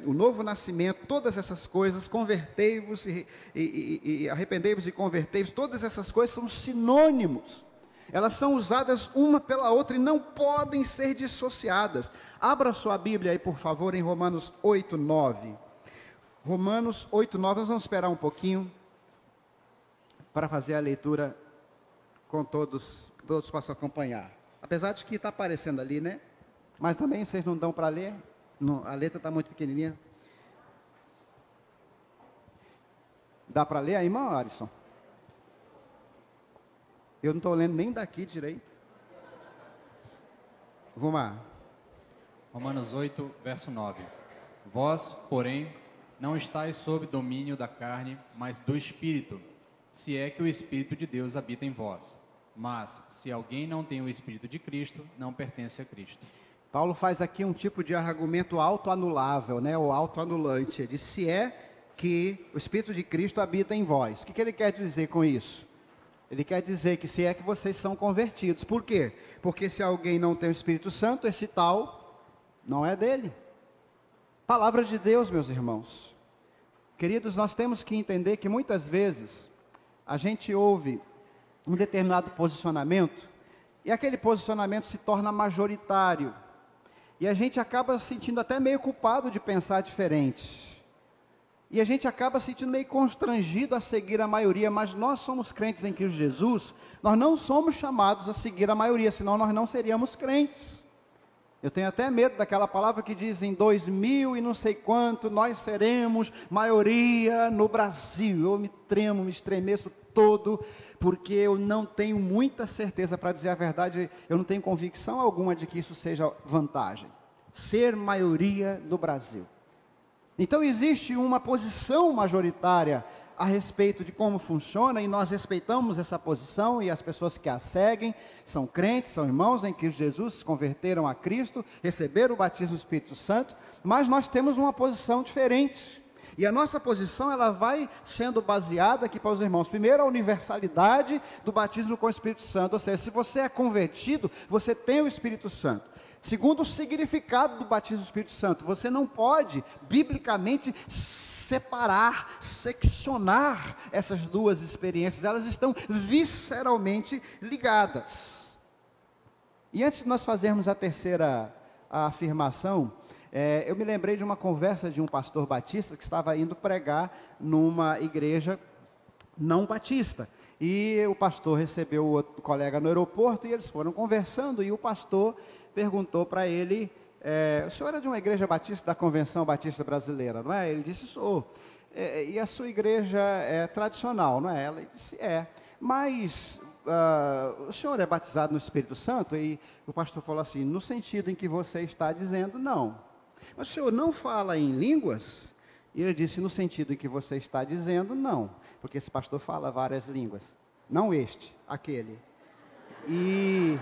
Speaker 1: o novo nascimento, todas essas coisas, convertei-vos e arrependei-vos e convertei-vos, todas essas coisas são sinônimos. Elas são usadas uma pela outra e não podem ser dissociadas. Abra sua Bíblia aí, por favor, em Romanos 8:9. Romanos 8:9, nós vamos esperar um pouquinho para fazer a leitura com todos possam acompanhar. Apesar de que está aparecendo ali, né? Mas também vocês não dão para ler, a letra está muito pequenininha. Dá para ler aí, irmão Alisson? Eu não estou lendo nem daqui direito. Vamos lá.
Speaker 2: Romanos 8, verso 9. Vós, porém, não estáis sob domínio da carne, mas do Espírito, se é que o Espírito de Deus habita em vós. Mas, se alguém não tem o Espírito de Cristo, não pertence a Cristo.
Speaker 1: Paulo faz aqui um tipo de argumento autoanulável, né? Ou autoanulante. Ele diz, se é que o Espírito de Cristo habita em vós. O que ele quer dizer com isso? Ele quer dizer que se é que vocês são convertidos. Por quê? Porque se alguém não tem o Espírito Santo, esse tal não é dele. Palavra de Deus, meus irmãos. Queridos, nós temos que entender que muitas vezes a gente ouve um determinado posicionamento e aquele posicionamento se torna majoritário. E a gente acaba se sentindo até meio culpado de pensar diferente. E a gente acaba se sentindo meio constrangido a seguir a maioria, mas nós somos crentes em Cristo Jesus, nós não somos chamados a seguir a maioria, senão nós não seríamos crentes. Eu tenho até medo daquela palavra que diz em 2000 e não sei quanto, nós seremos maioria no Brasil. Eu me tremo, me estremeço todo, porque eu não tenho muita certeza, para dizer a verdade, eu não tenho convicção alguma de que isso seja vantagem. Ser maioria do Brasil. Então existe uma posição majoritária a respeito de como funciona, e nós respeitamos essa posição, e as pessoas que a seguem são crentes, são irmãos em Cristo Jesus, se converteram a Cristo, receberam o batismo do Espírito Santo, mas nós temos uma posição diferente. E a nossa posição, ela vai sendo baseada aqui para os irmãos. Primeiro, a universalidade do batismo com o Espírito Santo, ou seja, se você é convertido, você tem o Espírito Santo. Segundo, o significado do batismo do Espírito Santo. Você não pode, biblicamente, separar, seccionar essas duas experiências. Elas estão visceralmente ligadas. E antes de nós fazermos a terceira afirmação, eu me lembrei de uma conversa de um pastor batista que estava indo pregar numa igreja não batista. E o pastor recebeu o outro colega no aeroporto e eles foram conversando, e o pastor perguntou para ele, o senhor é de uma igreja batista da Convenção Batista Brasileira, não é? Ele disse, sou. E a sua igreja é tradicional, não é? Ela disse, mas o senhor é batizado no Espírito Santo? E o pastor falou assim, no sentido em que você está dizendo, não. Mas o senhor não fala em línguas? E ele disse, no sentido em que você está dizendo, não. Porque esse pastor fala várias línguas. Não este, aquele. E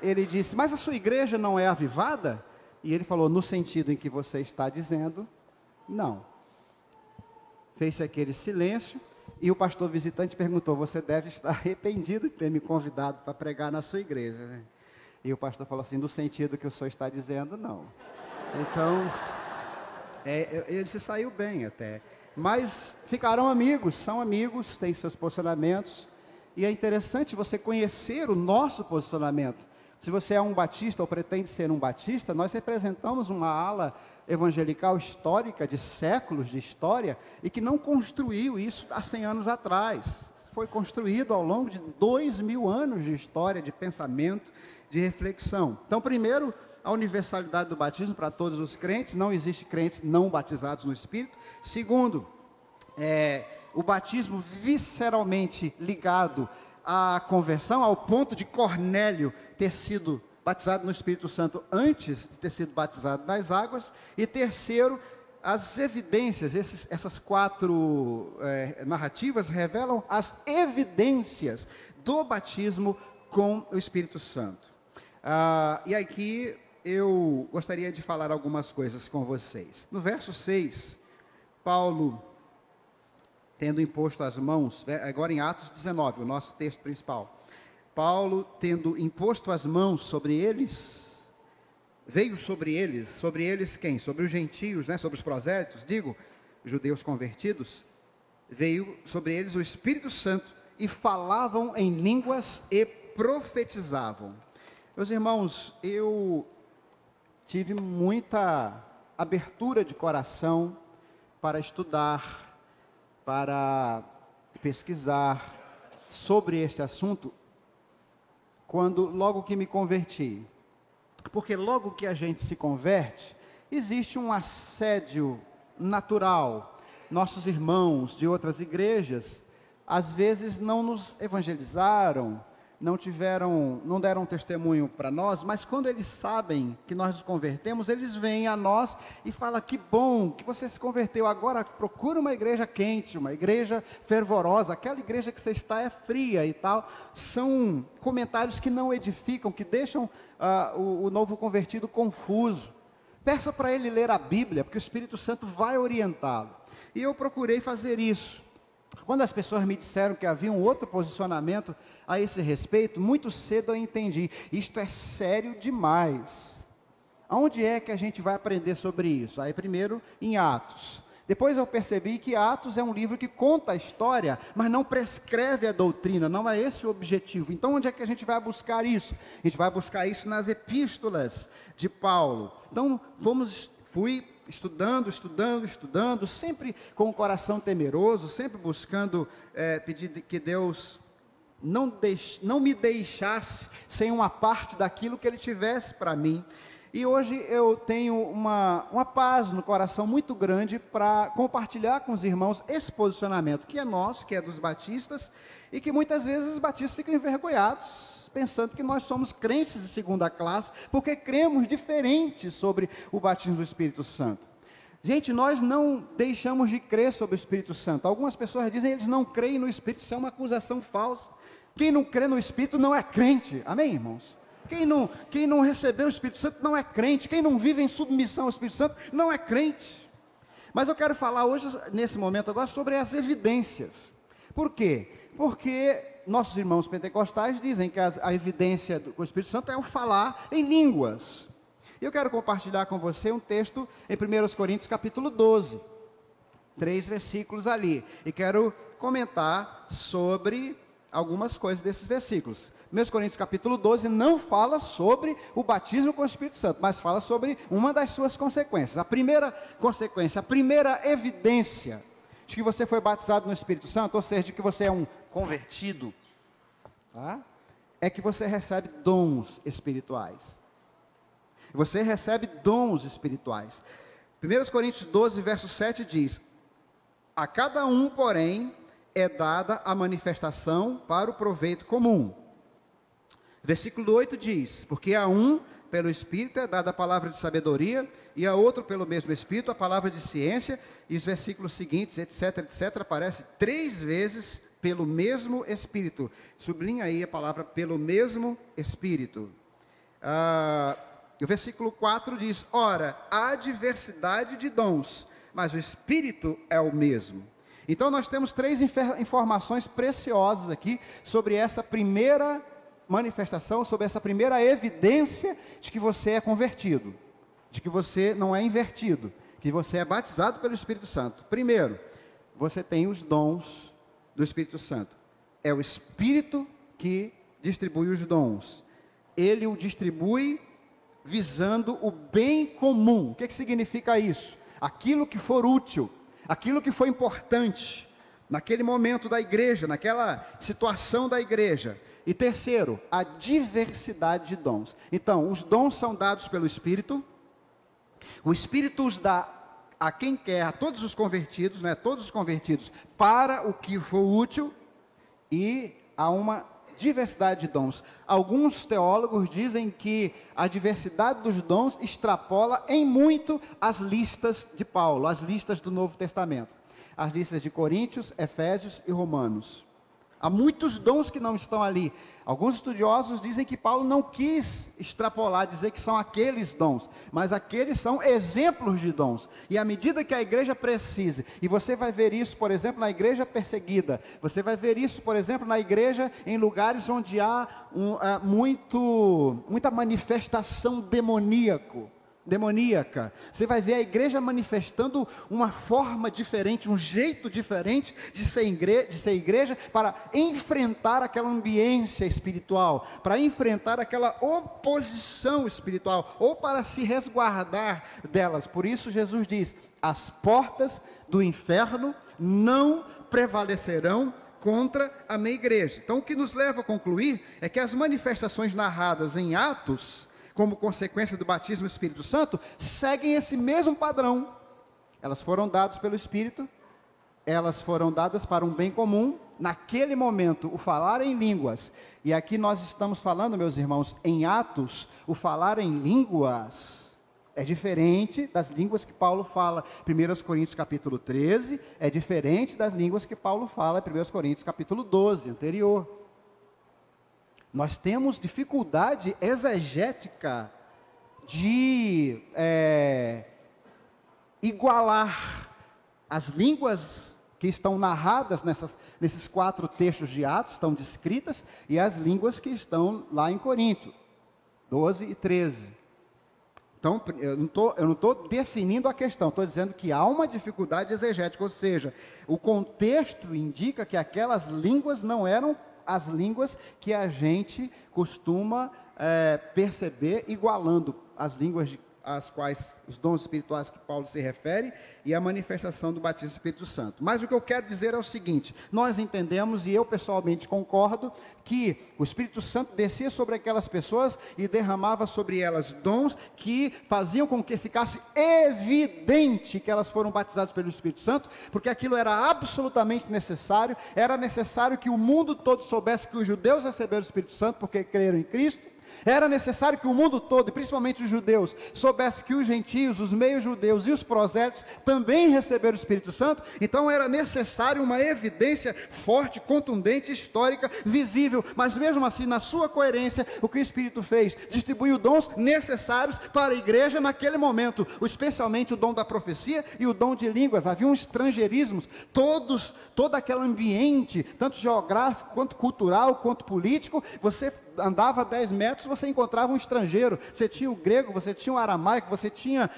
Speaker 1: ele disse, mas a sua igreja não é avivada? E ele falou, no sentido em que você está dizendo, não. Fez-se aquele silêncio, e o pastor visitante perguntou, você deve estar arrependido de ter me convidado para pregar na sua igreja, né? E o pastor falou assim, no sentido que o senhor está dizendo, não. Então, ele se saiu bem até. Mas ficaram amigos, são amigos, têm seus posicionamentos. E é interessante você conhecer o nosso posicionamento. Se você é um batista ou pretende ser um batista, nós representamos uma ala evangelical histórica, de séculos de história, e que não construiu isso há 100 anos atrás. Foi construído ao longo de 2000 anos de história, de pensamento, de reflexão. Então, primeiro, a universalidade do batismo para todos os crentes, não existe crentes não batizados no Espírito. Segundo, o batismo visceralmente ligado à conversão, ao ponto de Cornélio ter sido batizado no Espírito Santo antes de ter sido batizado nas águas. E terceiro, as evidências, essas quatro narrativas revelam as evidências do batismo com o Espírito Santo. E aqui eu gostaria de falar algumas coisas com vocês. No verso 6, Paulo, tendo imposto as mãos, agora em Atos 19, o nosso texto principal, Paulo, tendo imposto as mãos sobre eles, veio sobre eles quem? Sobre os gentios, né? Sobre os prosélitos, judeus convertidos, veio sobre eles o Espírito Santo, e falavam em línguas e profetizavam. Meus irmãos, eu tive muita abertura de coração para estudar, para pesquisar sobre este assunto, logo que me converti. Porque logo que a gente se converte, existe um assédio natural. Nossos irmãos de outras igrejas, às vezes não nos evangelizaram, não deram testemunho para nós, mas quando eles sabem que nós nos convertemos, eles vêm a nós e falam, que bom que você se converteu, agora procura uma igreja quente, uma igreja fervorosa, aquela igreja que você está é fria e tal. São comentários que não edificam, que deixam o novo convertido confuso. Peça para ele ler a Bíblia, porque o Espírito Santo vai orientá-lo. E eu procurei fazer isso. Quando as pessoas me disseram que havia um outro posicionamento a esse respeito, muito cedo eu entendi, isto é sério demais. Aonde é que a gente vai aprender sobre isso? Aí primeiro em Atos. Depois eu percebi que Atos é um livro que conta a história, mas não prescreve a doutrina, não é esse o objetivo. Então onde é que a gente vai buscar isso? A gente vai buscar isso nas epístolas de Paulo. Então fui estudando, sempre com o coração temeroso, sempre buscando pedir que Deus não me deixasse sem uma parte daquilo que Ele tivesse para mim. E hoje eu tenho uma paz no coração muito grande para compartilhar com os irmãos esse posicionamento, que é nosso, que é dos batistas, e que muitas vezes os batistas ficam envergonhados, pensando que nós somos crentes de segunda classe, porque cremos diferente sobre o batismo do Espírito Santo. Gente, nós não deixamos de crer sobre o Espírito Santo. Algumas pessoas dizem que eles não creem no Espírito, isso é uma acusação falsa. Quem não crê no Espírito não é crente, amém, irmãos? Quem não recebeu o Espírito Santo não é crente, quem não vive em submissão ao Espírito Santo não é crente. Mas eu quero falar hoje, nesse momento agora, sobre as evidências. Por quê? Porque nossos irmãos pentecostais dizem que a evidência do Espírito Santo é o falar em línguas. Eu quero compartilhar com você um texto em 1 Coríntios capítulo 12, 3 versículos ali, e quero comentar sobre algumas coisas desses versículos. 1 Coríntios capítulo 12 não fala sobre o batismo com o Espírito Santo, mas fala sobre uma das suas consequências. A primeira consequência, a primeira evidência de que você foi batizado no Espírito Santo, ou seja, de que você é um convertido, tá? É que você recebe dons espirituais. Você recebe dons espirituais. 1 Coríntios 12, verso 7 diz: a cada um, porém, é dada a manifestação para o proveito comum. Versículo 8 diz: porque a um, pelo Espírito, é dada a palavra de sabedoria, e a outro, pelo mesmo Espírito, a palavra de ciência. E os versículos seguintes, etc, etc, aparece 3 vezes pelo mesmo Espírito. Sublinha aí a palavra pelo mesmo Espírito. O versículo 4 diz: ora, há diversidade de dons, mas o Espírito é o mesmo. Então nós temos 3 informações preciosas aqui sobre essa primeira manifestação, sobre essa primeira evidência de que você é convertido, de que você não é invertido, que você é batizado pelo Espírito Santo. Primeiro, você tem os dons do Espírito Santo. É o Espírito que distribui os dons. Ele o distribui visando o bem comum. O que significa isso? Aquilo que for útil, aquilo que foi importante, naquele momento da igreja, naquela situação da igreja. E terceiro, a diversidade de dons. Então, os dons são dados pelo Espírito, o Espírito os dá a quem quer, a todos os convertidos, né, todos os convertidos, para o que for útil, e há uma diversidade de dons. Alguns teólogos dizem que a diversidade dos dons extrapola em muito as listas de Paulo, as listas do Novo Testamento, as listas de Coríntios, Efésios e Romanos. Há muitos dons que não estão ali. Alguns estudiosos dizem que Paulo não quis extrapolar, dizer que são aqueles dons, mas aqueles são exemplos de dons. E à medida que a igreja precise, e você vai ver isso, por exemplo, na igreja perseguida, você vai ver isso, por exemplo, na igreja em lugares onde há muita manifestação demoníaca. Você vai ver a igreja manifestando uma forma diferente, um jeito diferente de ser igreja, para enfrentar aquela ambiência espiritual, para enfrentar aquela oposição espiritual, ou para se resguardar delas. Por isso Jesus diz: as portas do inferno não prevalecerão contra a minha igreja. Então o que nos leva a concluir é que as manifestações narradas em Atos, como consequência do batismo do Espírito Santo, seguem esse mesmo padrão. Elas foram dadas pelo Espírito, elas foram dadas para um bem comum, naquele momento, o falar em línguas. E aqui nós estamos falando, meus irmãos, em Atos, o falar em línguas é diferente das línguas que Paulo fala. 1 Coríntios capítulo 13 é diferente das línguas que Paulo fala em 1 Coríntios capítulo 12, anterior. Nós temos dificuldade exegética de igualar as línguas que estão narradas nesses 4 textos de Atos, estão descritas, e as línguas que estão lá em Corinto, 12 e 13. Então, eu não estou definindo a questão, estou dizendo que há uma dificuldade exegética, ou seja, o contexto indica que aquelas línguas não eram as línguas que a gente costuma perceber, igualando as línguas às quais os dons espirituais que Paulo se refere, e a manifestação do batismo do Espírito Santo. Mas o que eu quero dizer é o seguinte: nós entendemos, e eu pessoalmente concordo, que o Espírito Santo descia sobre aquelas pessoas e derramava sobre elas dons que faziam com que ficasse evidente que elas foram batizadas pelo Espírito Santo, porque aquilo era absolutamente necessário. Era necessário que o mundo todo soubesse que os judeus receberam o Espírito Santo porque creram em Cristo, Era necessário que o mundo todo, e principalmente os judeus, soubesse que os gentios, os meios-judeus e os prosélitos também receberam o Espírito Santo. Então era necessário uma evidência forte, contundente, histórica, visível. Mas mesmo assim, na sua coerência, o que o Espírito fez? Distribuiu dons necessários para a igreja naquele momento, especialmente o dom da profecia e o dom de línguas. Havia estrangeirismos, todo aquele ambiente, tanto geográfico, quanto cultural, quanto político. Você andava 10 metros, você encontrava um estrangeiro. Você tinha o grego, você tinha o aramaico, você tinha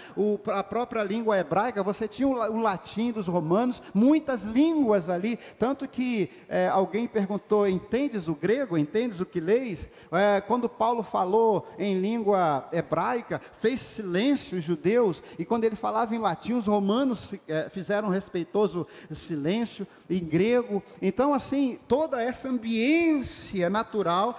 Speaker 1: a própria língua hebraica, você tinha o latim dos romanos, muitas línguas ali, tanto que alguém perguntou: entendes o grego, entendes o que leis? Quando Paulo falou em língua hebraica, fez silêncio os judeus, e quando ele falava em latim, os romanos fizeram um respeitoso silêncio, em grego. Então assim, toda essa ambiência natural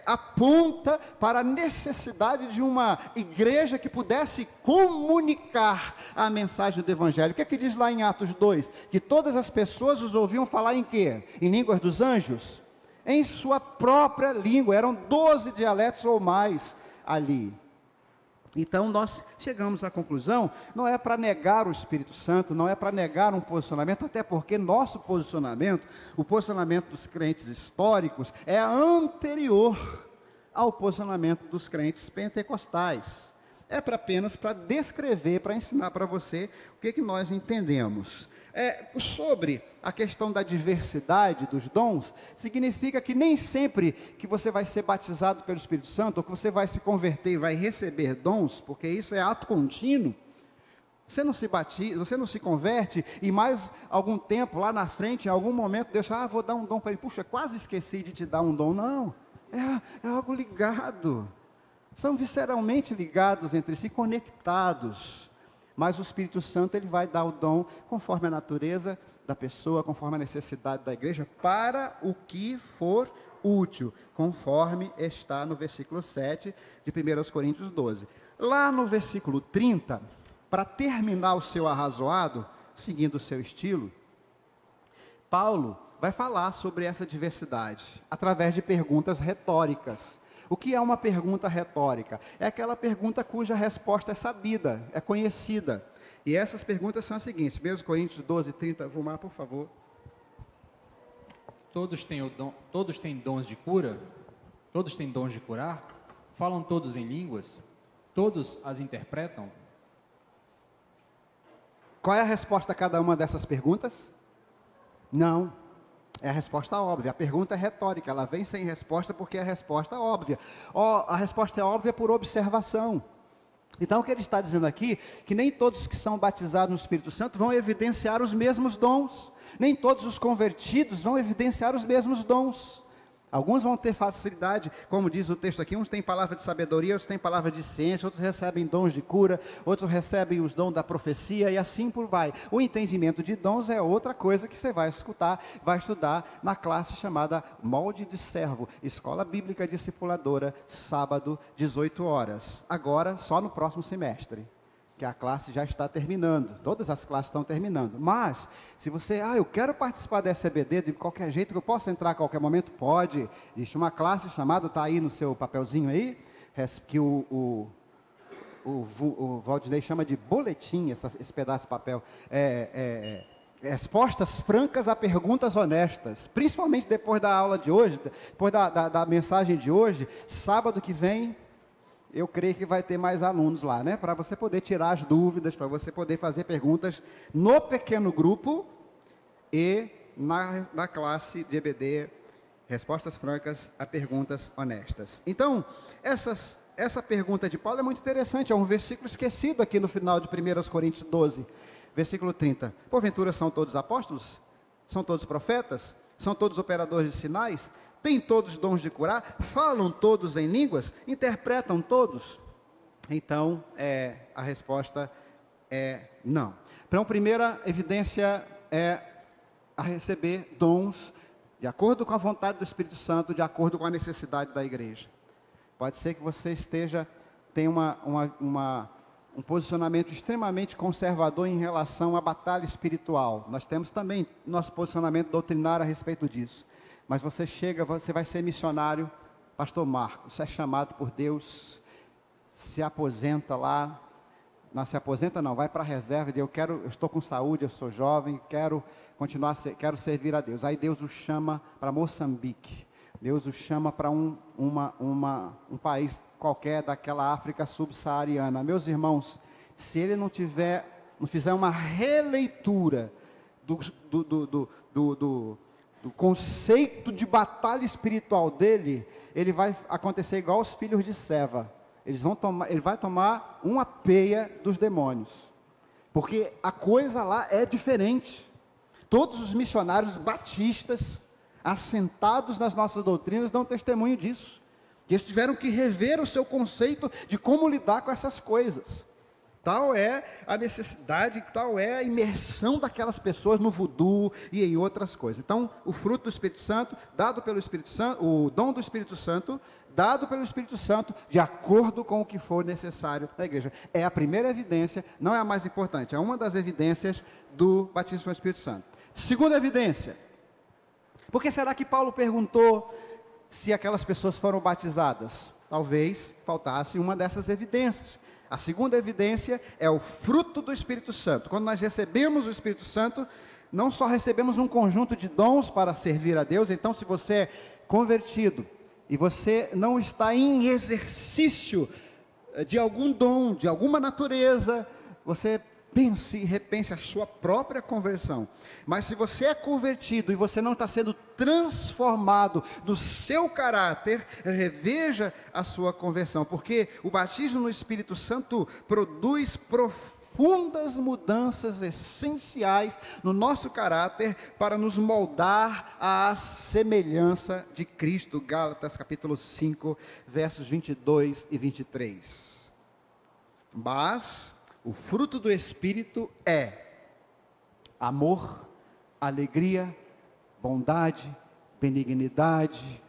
Speaker 1: aponta para a necessidade de uma igreja que pudesse comunicar a mensagem do Evangelho. O que é que diz lá em Atos 2? Que todas as pessoas os ouviam falar em quê? Em línguas dos anjos? Em sua própria língua. Eram 12 dialetos ou mais ali. Então nós chegamos à conclusão, não é para negar o Espírito Santo, não é para negar um posicionamento, até porque nosso posicionamento, o posicionamento dos crentes históricos, é anterior ao posicionamento dos crentes pentecostais. É apenas para descrever, para ensinar para você o que nós entendemos. Sobre a questão da diversidade dos dons, significa que nem sempre que você vai ser batizado pelo Espírito Santo, ou que você vai se converter e vai receber dons, porque isso é ato contínuo. Você não se batiza, você não se converte, e mais algum tempo lá na frente, em algum momento, Deus fala: vou dar um dom para ele. Puxa, quase esqueci de te dar um dom. Não, é algo ligado. São visceralmente ligados entre si, conectados. Mas o Espírito Santo, ele vai dar o dom conforme a natureza da pessoa, conforme a necessidade da igreja, para o que for útil, conforme está no versículo 7 de 1 Coríntios 12. Lá no versículo 30, para terminar o seu arrazoado, seguindo o seu estilo, Paulo vai falar sobre essa diversidade, através de perguntas retóricas. O que é uma pergunta retórica? É aquela pergunta cuja resposta é sabida, é conhecida. E essas perguntas são as seguintes: 1 Coríntios 12, 30, Vumar, por favor.
Speaker 2: Todos têm dons de cura? Todos têm dons de curar? Falam todos em línguas? Todos as interpretam?
Speaker 1: Qual é a resposta a cada uma dessas perguntas? Não. É a resposta óbvia. A pergunta é retórica, ela vem sem resposta porque é a resposta óbvia. A resposta é óbvia por observação. Então o que ele está dizendo aqui, que nem todos que são batizados no Espírito Santo vão evidenciar os mesmos dons. Nem todos os convertidos vão evidenciar os mesmos dons. Alguns vão ter facilidade, como diz o texto aqui, uns têm palavra de sabedoria, outros têm palavra de ciência, outros recebem dons de cura, outros recebem os dons da profecia, e assim por vai. O entendimento de dons é outra coisa que você vai estudar na classe chamada Molde de Servo, Escola Bíblica Discipuladora, sábado, 18 horas. Agora, só no próximo semestre, que a classe já está terminando, todas as classes estão terminando. Mas, se você, eu quero participar da SBD de qualquer jeito, que eu posso entrar a qualquer momento, pode. Existe uma classe chamada, está aí no seu papelzinho aí, que o Valdinei chama de boletim, esse pedaço de papel, respostas francas a perguntas honestas, principalmente depois da aula de hoje, depois da mensagem de hoje, sábado que vem, eu creio que vai ter mais alunos lá, né? Para você poder tirar as dúvidas, para você poder fazer perguntas no pequeno grupo e na classe de EBD, respostas francas a perguntas honestas. Então, essa pergunta de Paulo é muito interessante, é um versículo esquecido aqui no final de 1 Coríntios 12, versículo 30. Porventura são todos apóstolos? São todos profetas? São todos operadores de sinais? Têm todos dons de curar? Falam todos em línguas? Interpretam todos? Então, a resposta é não. Então, a primeira evidência é a receber dons de acordo com a vontade do Espírito Santo, de acordo com a necessidade da igreja. Pode ser que você tenha um posicionamento extremamente conservador em relação à batalha espiritual. Nós temos também nosso posicionamento doutrinário a respeito disso. Mas você vai ser missionário pastor Marcos é chamado por Deus, se aposenta lá, não se aposenta não, vai para a reserva, eu estou com saúde, eu sou jovem, quero servir a Deus. Aí Deus o chama para Moçambique, Deus o chama para um país qualquer daquela África subsaariana. Meus irmãos, se ele não fizer uma releitura do conceito de batalha espiritual dele, ele vai acontecer igual os filhos de Seva. Ele vai tomar uma peia dos demônios, porque a coisa lá é diferente. Todos os missionários batistas, assentados nas nossas doutrinas, dão testemunho disso, que eles tiveram que rever o seu conceito de como lidar com essas coisas. Tal é a necessidade, tal é a imersão daquelas pessoas no voodoo e em outras coisas. Então, o fruto do Espírito Santo, dado pelo Espírito Santo, o dom do Espírito Santo, dado pelo Espírito Santo, de acordo com o que for necessário da igreja. É a primeira evidência, não é a mais importante, é uma das evidências do batismo com o Espírito Santo. Segunda evidência, por que será que Paulo perguntou se aquelas pessoas foram batizadas? Talvez faltasse uma dessas evidências. A segunda evidência é o fruto do Espírito Santo. Quando nós recebemos o Espírito Santo, não só recebemos um conjunto de dons para servir a Deus. Então, se você é convertido e você não está em exercício de algum dom, de alguma natureza, você pense e repense a sua própria conversão. Mas se você é convertido e você não está sendo transformado no seu caráter, reveja a sua conversão, porque o batismo no Espírito Santo produz profundas mudanças essenciais no nosso caráter para nos moldar à semelhança de Cristo. Gálatas capítulo 5, versos 22 e 23. Mas o fruto do Espírito é amor, alegria, bondade, benignidade,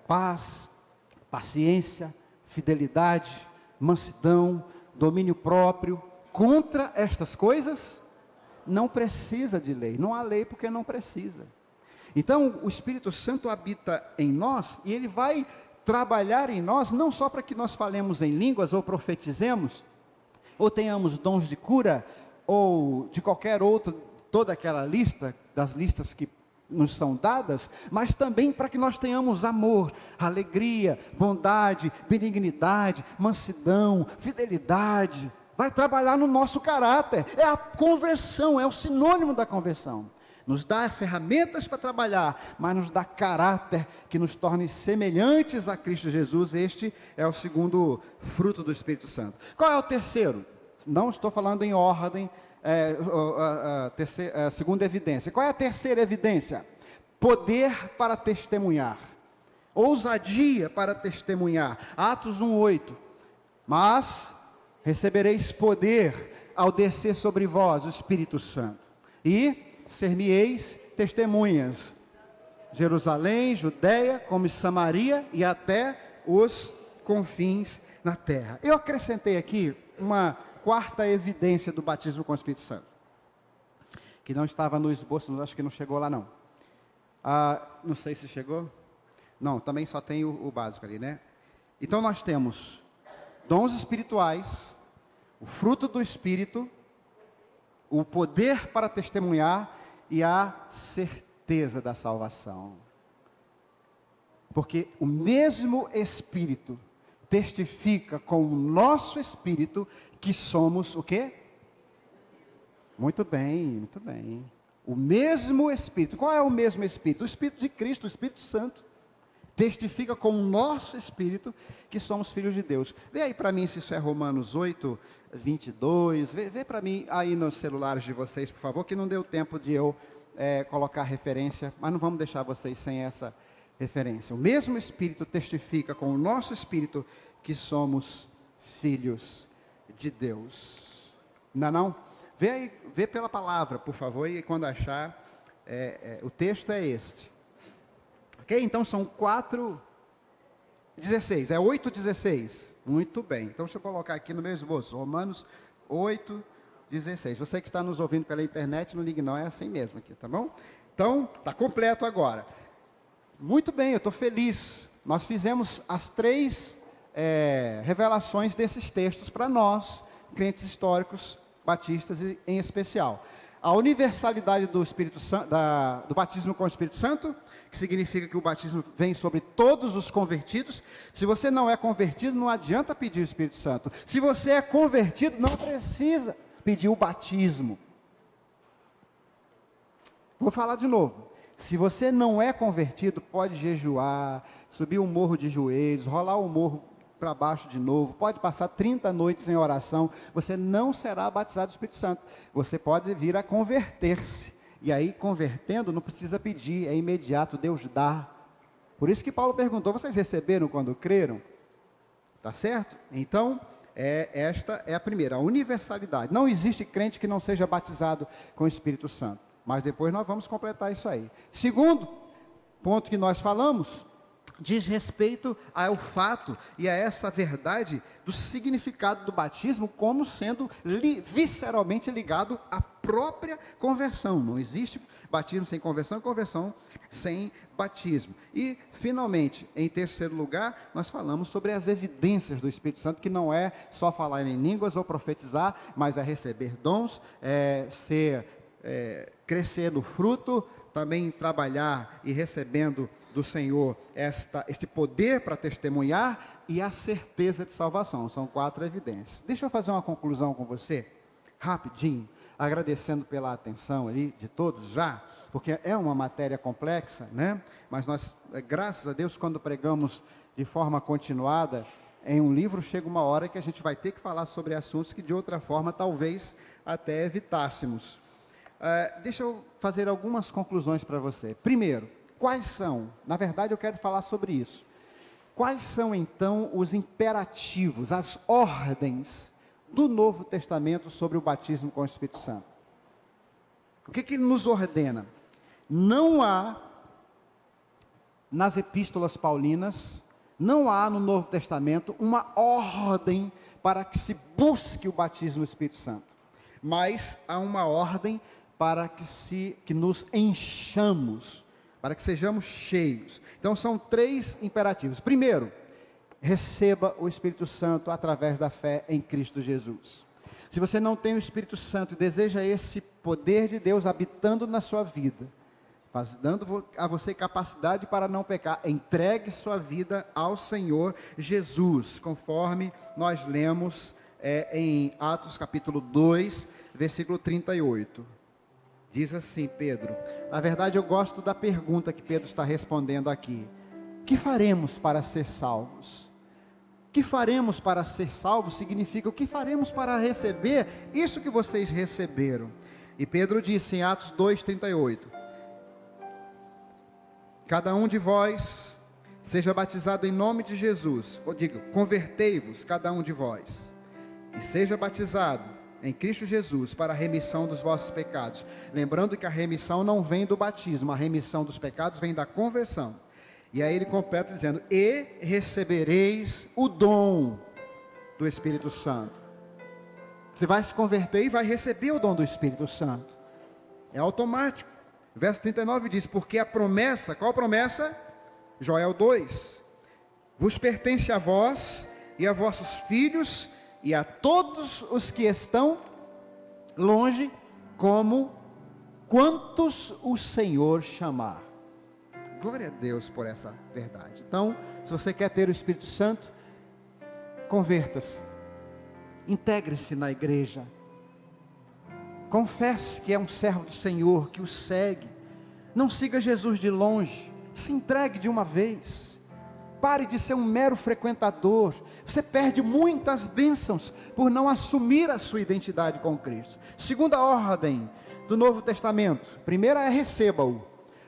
Speaker 1: paz, paciência, fidelidade, mansidão, domínio próprio. Contra estas coisas, não precisa de lei. Não há lei porque não precisa. Então, o Espírito Santo habita em nós e ele vai trabalhar em nós, não só para que nós falemos em línguas ou profetizemos, ou tenhamos dons de cura, ou de qualquer outro, toda aquela lista, das listas que nos são dadas, mas também para que nós tenhamos amor, alegria, bondade, benignidade, mansidão, fidelidade. Vai trabalhar no nosso caráter, é a conversão, é o sinônimo da conversão. Nos dá ferramentas para trabalhar, mas nos dá caráter que nos torne semelhantes a Cristo Jesus. Este é o segundo fruto do Espírito Santo. Qual é o terceiro? Não estou falando em ordem, segunda evidência. Qual é a terceira evidência? Poder para testemunhar. Ousadia para testemunhar. Atos 1:8. Mas recebereis poder ao descer sobre vós o Espírito Santo. E ser-me-eis testemunhas, Jerusalém, Judeia, como Samaria e até os confins da terra. Eu acrescentei aqui uma quarta evidência do batismo com o Espírito Santo, que não estava no esboço, acho que não chegou lá não. Não sei se chegou. Não, também só tem o básico ali, né? Então nós temos dons espirituais, o fruto do Espírito, o poder para testemunhar e a certeza da salvação. Porque o mesmo Espírito testifica com o nosso Espírito que somos o quê? Muito bem, muito bem. O mesmo Espírito. Qual é o mesmo Espírito? O Espírito de Cristo, o Espírito Santo. Testifica com o nosso Espírito que somos filhos de Deus. Vê aí para mim se isso é Romanos 8, 22. Vê para mim aí nos celulares de vocês, por favor, que não deu tempo de eu colocar referência, mas não vamos deixar vocês sem essa referência. O mesmo Espírito testifica com o nosso Espírito que somos filhos de Deus. Não? Vê aí, vê pela palavra, por favor, e quando achar, o texto é este. Ok? Então são 4:16, é 8:16. Muito bem, então deixa eu colocar aqui no meu esboço, Romanos 8:16. Você que está nos ouvindo pela internet, não ligue não, é assim mesmo aqui, tá bom? Então, está completo agora. Muito bem, eu estou feliz. nós fizemos as 3 revelações desses textos para nós, crentes históricos, batistas em especial. A universalidade do Espírito Santo, do batismo com o Espírito Santo, que significa que o batismo vem sobre todos os convertidos. Se você não é convertido, não adianta pedir o Espírito Santo. Se você é convertido, não precisa pedir o batismo. Vou falar de novo. Se você não é convertido, pode jejuar, subir um morro de joelhos, rolar o morro para baixo de novo, pode passar 30 noites em oração, você não será batizado do Espírito Santo. Você pode vir a converter-se, e aí convertendo não precisa pedir, é imediato, Deus dá. Por isso que Paulo perguntou, vocês receberam quando creram? Tá certo? Então, esta é a primeira, a universalidade. Não existe crente que não seja batizado com o Espírito Santo, mas depois nós vamos completar isso aí. Segundo ponto que nós falamos, diz respeito ao fato e a essa verdade do significado do batismo como sendo visceralmente ligado à própria conversão. Não existe batismo sem conversão e conversão sem batismo. E, finalmente, em terceiro lugar, nós falamos sobre as evidências do Espírito Santo, que não é só falar em línguas ou profetizar, mas é receber dons, crescer no fruto, também trabalhar e recebendo do Senhor este poder para testemunhar e a certeza de salvação. São 4 evidências. Deixa eu fazer uma conclusão com você, rapidinho, agradecendo pela atenção aí de todos já, porque é uma matéria complexa, né? Mas nós, graças a Deus, quando pregamos de forma continuada em um livro, chega uma hora que a gente vai ter que falar sobre assuntos que de outra forma talvez até evitássemos. Deixa eu fazer algumas conclusões para você. Primeiro, quais são? Na verdade, eu quero falar sobre isso. Quais são, então, os imperativos, as ordens do Novo Testamento sobre o batismo com o Espírito Santo? O que ele nos ordena? Não há, nas epístolas paulinas, não há no Novo Testamento uma ordem para que se busque o batismo do Espírito Santo. Mas há uma ordem para que nos enchamos, para que sejamos cheios. Então são 3 imperativos. Primeiro, receba o Espírito Santo através da fé em Cristo Jesus. Se você não tem o Espírito Santo e deseja esse poder de Deus habitando na sua vida, dando a você capacidade para não pecar, entregue sua vida ao Senhor Jesus, conforme nós lemos em Atos capítulo 2, versículo 38. Diz assim Pedro, na verdade eu gosto da pergunta que Pedro está respondendo aqui. O que faremos para ser salvos? O que faremos para ser salvos significa o que faremos para receber isso que vocês receberam. E Pedro disse em Atos 2,38, cada um de vós seja batizado em nome de Jesus, ou diga, convertei-vos cada um de vós, e seja batizado em Cristo Jesus, para a remissão dos vossos pecados. Lembrando que a remissão não vem do batismo, a remissão dos pecados vem da conversão. E aí ele completa dizendo, e recebereis o dom do Espírito Santo. Você vai se converter e vai receber o dom do Espírito Santo. É automático. Verso 39 diz, porque a promessa, qual promessa? Joel 2, vos pertence a vós e a vossos filhos, e a todos os que estão longe, como quantos o Senhor chamar. Glória a Deus por essa verdade. Então, se você quer ter o Espírito Santo, converta-se, integre-se na igreja, confesse que é um servo do Senhor, que o segue, não siga Jesus de longe, se entregue de uma vez. Pare de ser um mero frequentador. Você perde muitas bênçãos por não assumir a sua identidade com Cristo. Segunda ordem do Novo Testamento. Primeira é receba-o.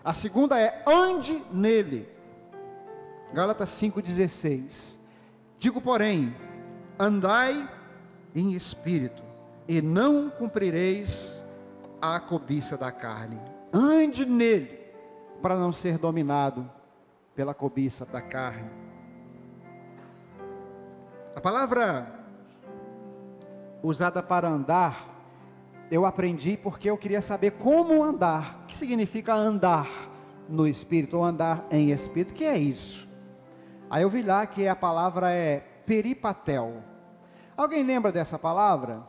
Speaker 1: A segunda é ande nele. Gálatas 5,16. Digo, porém, andai em espírito, e não cumprireis a cobiça da carne. Ande nele, para não ser dominado pela cobiça da carne. A palavra usada para andar, eu aprendi porque eu queria saber como andar. O que significa andar no Espírito, ou andar em Espírito? O que é isso? Aí eu vi lá que a palavra é peripatel. Alguém lembra dessa palavra?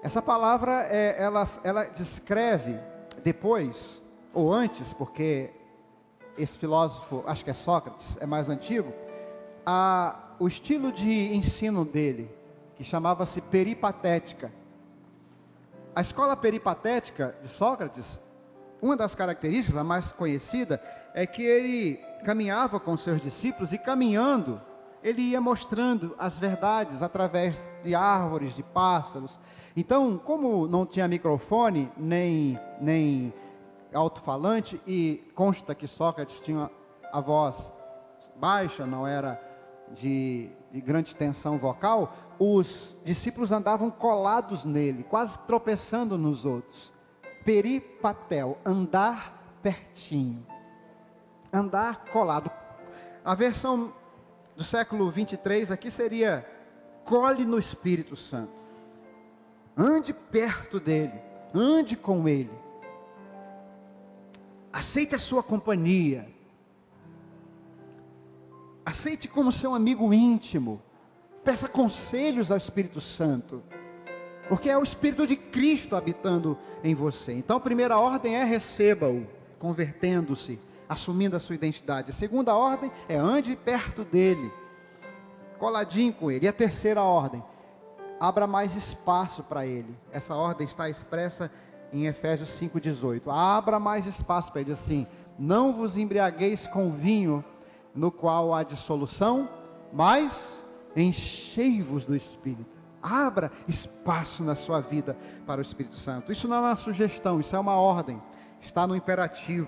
Speaker 1: Essa palavra, ela descreve depois, ou antes, porque esse filósofo, acho que é Sócrates, é mais antigo, o estilo de ensino dele, que chamava-se peripatética. A escola peripatética de Sócrates, uma das características, a mais conhecida, é que ele caminhava com seus discípulos e caminhando, ele ia mostrando as verdades através de árvores, de pássaros. Então, como não tinha microfone, nem alto-falante, e consta que Sócrates tinha a voz baixa, não era de grande tensão vocal, os discípulos andavam colados nele, quase tropeçando nos outros. Peripatel, andar pertinho, andar colado. A versão do século 23 aqui seria: cole no Espírito Santo, ande perto dele, ande com ele, aceite a sua companhia, aceite como seu amigo íntimo, peça conselhos ao Espírito Santo, porque é o Espírito de Cristo habitando em você. Então a primeira ordem é: receba-o, convertendo-se, assumindo a sua identidade. A segunda ordem é: ande perto dele, coladinho com ele. E a terceira ordem: abra mais espaço para ele. Essa ordem está expressa em Efésios 5,18. Abra mais espaço para ele, assim: não vos embriagueis com vinho, no qual há dissolução, mas enchei-vos do Espírito. Abra espaço na sua vida para o Espírito Santo. Isso não é uma sugestão, isso é uma ordem, está no imperativo.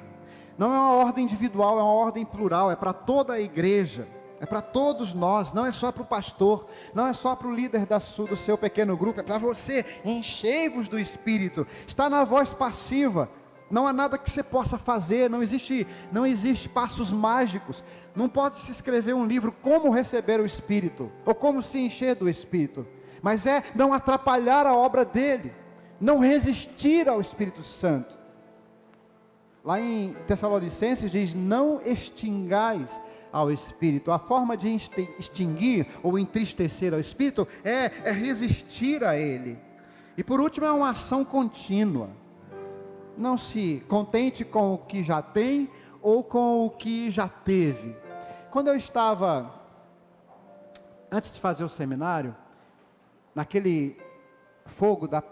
Speaker 1: Não é uma ordem individual, é uma ordem plural, é para toda a igreja, é para todos nós, não é só para o pastor, não é só para o líder do seu pequeno grupo, é para você. Enchei-vos do Espírito. Está na voz passiva. Não há nada que você possa fazer, não existe passos mágicos. Não pode se escrever um livro como receber o Espírito, ou como se encher do Espírito, mas é não atrapalhar a obra dele, não resistir ao Espírito Santo. Lá em Tessalonicenses diz: não extingais ao Espírito. A forma de extinguir ou entristecer ao Espírito é resistir a ele. E por último, é uma ação contínua. Não se contente com o que já tem ou com o que já teve. Quando eu estava, antes de fazer o seminário, naquele fogo da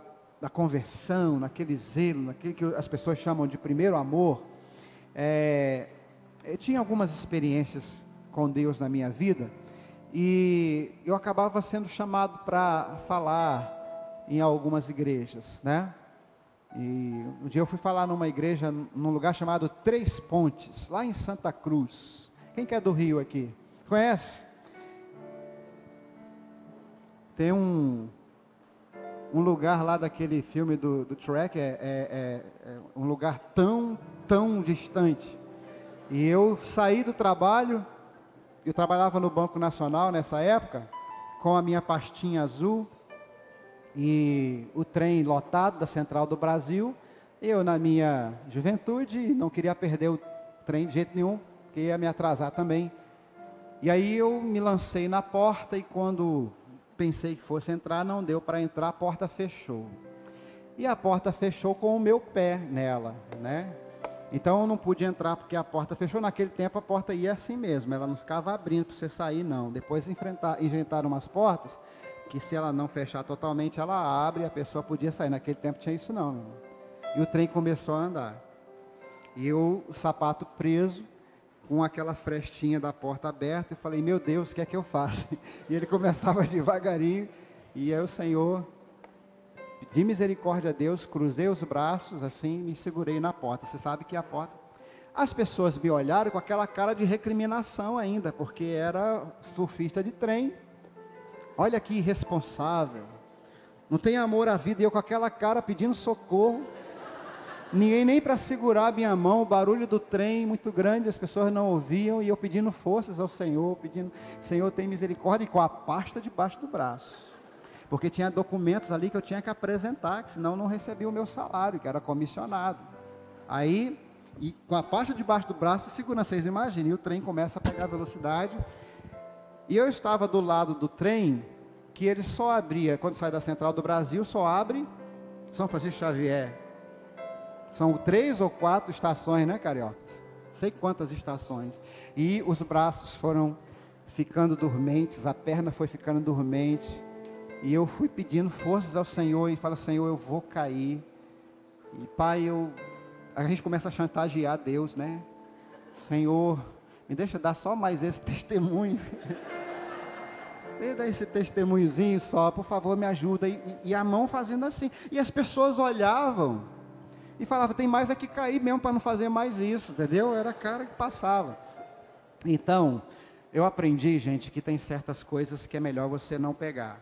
Speaker 1: conversão, naquele zelo, naquele que as pessoas chamam de primeiro amor, eu tinha algumas experiências com Deus na minha vida, e eu acabava sendo chamado para falar em algumas igrejas, né? E um dia eu fui falar numa igreja, num lugar chamado Três Pontes, lá em Santa Cruz. Quem que é do Rio aqui? Conhece? Tem um lugar lá daquele filme do Shrek, um lugar tão distante. E eu saí do trabalho, eu trabalhava no Banco Nacional nessa época, com a minha pastinha azul, e o trem lotado da Central do Brasil. Eu, na minha juventude, não queria perder o trem de jeito nenhum, porque ia me atrasar também. E aí eu me lancei na porta, e quando pensei que fosse entrar, não deu para entrar, a porta fechou. E a porta fechou com o meu pé nela, né? Então eu não pude entrar porque a porta fechou. Naquele tempo a porta ia assim mesmo, ela não ficava abrindo para você sair, não. Depois inventaram umas portas que, se ela não fechar totalmente, ela abre e a pessoa podia sair. Naquele tempo tinha isso não, meu irmão. E o trem começou a andar. E eu, o sapato preso, com aquela frestinha da porta aberta, e falei: meu Deus, o que é que eu faço? E ele começava devagarinho, e aí o Senhor, de misericórdia a Deus, cruzei os braços, assim, me segurei na porta. Você sabe que a porta... As pessoas me olharam com aquela cara de recriminação ainda, porque era surfista de trem. Olha que irresponsável, não tem amor à vida. E eu com aquela cara pedindo socorro, ninguém nem para segurar a minha mão, o barulho do trem muito grande, as pessoas não ouviam, e eu pedindo forças ao Senhor, pedindo: Senhor, tem misericórdia, e com a pasta debaixo do braço, porque tinha documentos ali que eu tinha que apresentar, que senão eu não recebia o meu salário, que era comissionado. Aí e com a parte debaixo do braço, segurando, vocês imaginem, e o trem começa a pegar velocidade, e eu estava do lado do trem, que ele só abria, quando sai da Central do Brasil, só abre São Francisco Xavier. São 3 ou 4 estações, né, cariocas? Sei quantas estações. E os braços foram ficando dormentes, a perna foi ficando dormente, e eu fui pedindo forças ao Senhor, e falo, Senhor, eu vou cair. E Pai, a gente começa a chantagear Deus, né? Senhor, me deixa dar só mais esse testemunho. Dá esse testemunhozinho só, por favor, me ajuda. E a mão fazendo assim. E as pessoas olhavam e falavam, tem mais é que cair mesmo para não fazer mais isso, entendeu? Era a cara que passava. Então, eu aprendi, gente, que tem certas coisas que é melhor você não pegar.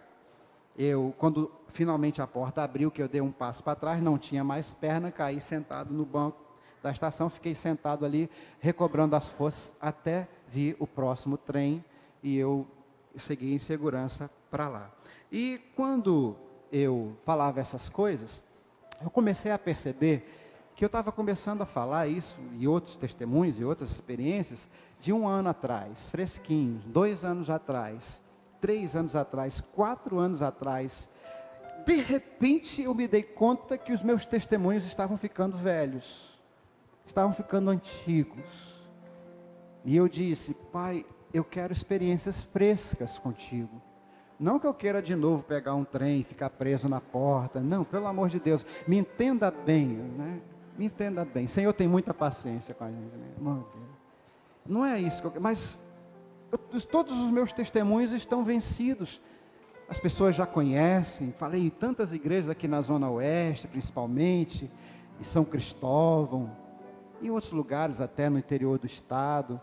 Speaker 1: Quando finalmente a porta abriu, que eu dei um passo para trás, não tinha mais perna, caí sentado no banco da estação, fiquei sentado ali, recobrando as forças, até vir o próximo trem, e eu segui em segurança para lá. E quando eu falava essas coisas, eu comecei a perceber que eu estava começando a falar isso, e outros testemunhos, e outras experiências, de 1 ano atrás, fresquinho, 2 anos atrás, 3 anos atrás, 4 anos atrás. De repente eu me dei conta que os meus testemunhos estavam ficando velhos, estavam ficando antigos. E eu disse, Pai, eu quero experiências frescas contigo. Não que eu queira de novo pegar um trem e ficar preso na porta. Não, pelo amor de Deus, me entenda bem, né? Me entenda bem. Senhor tem muita paciência com a gente, né? Não é isso que eu quero, mas todos os meus testemunhos estão vencidos. As pessoas já conhecem, falei em tantas igrejas aqui na Zona Oeste, principalmente, em São Cristóvão, em outros lugares até no interior do estado,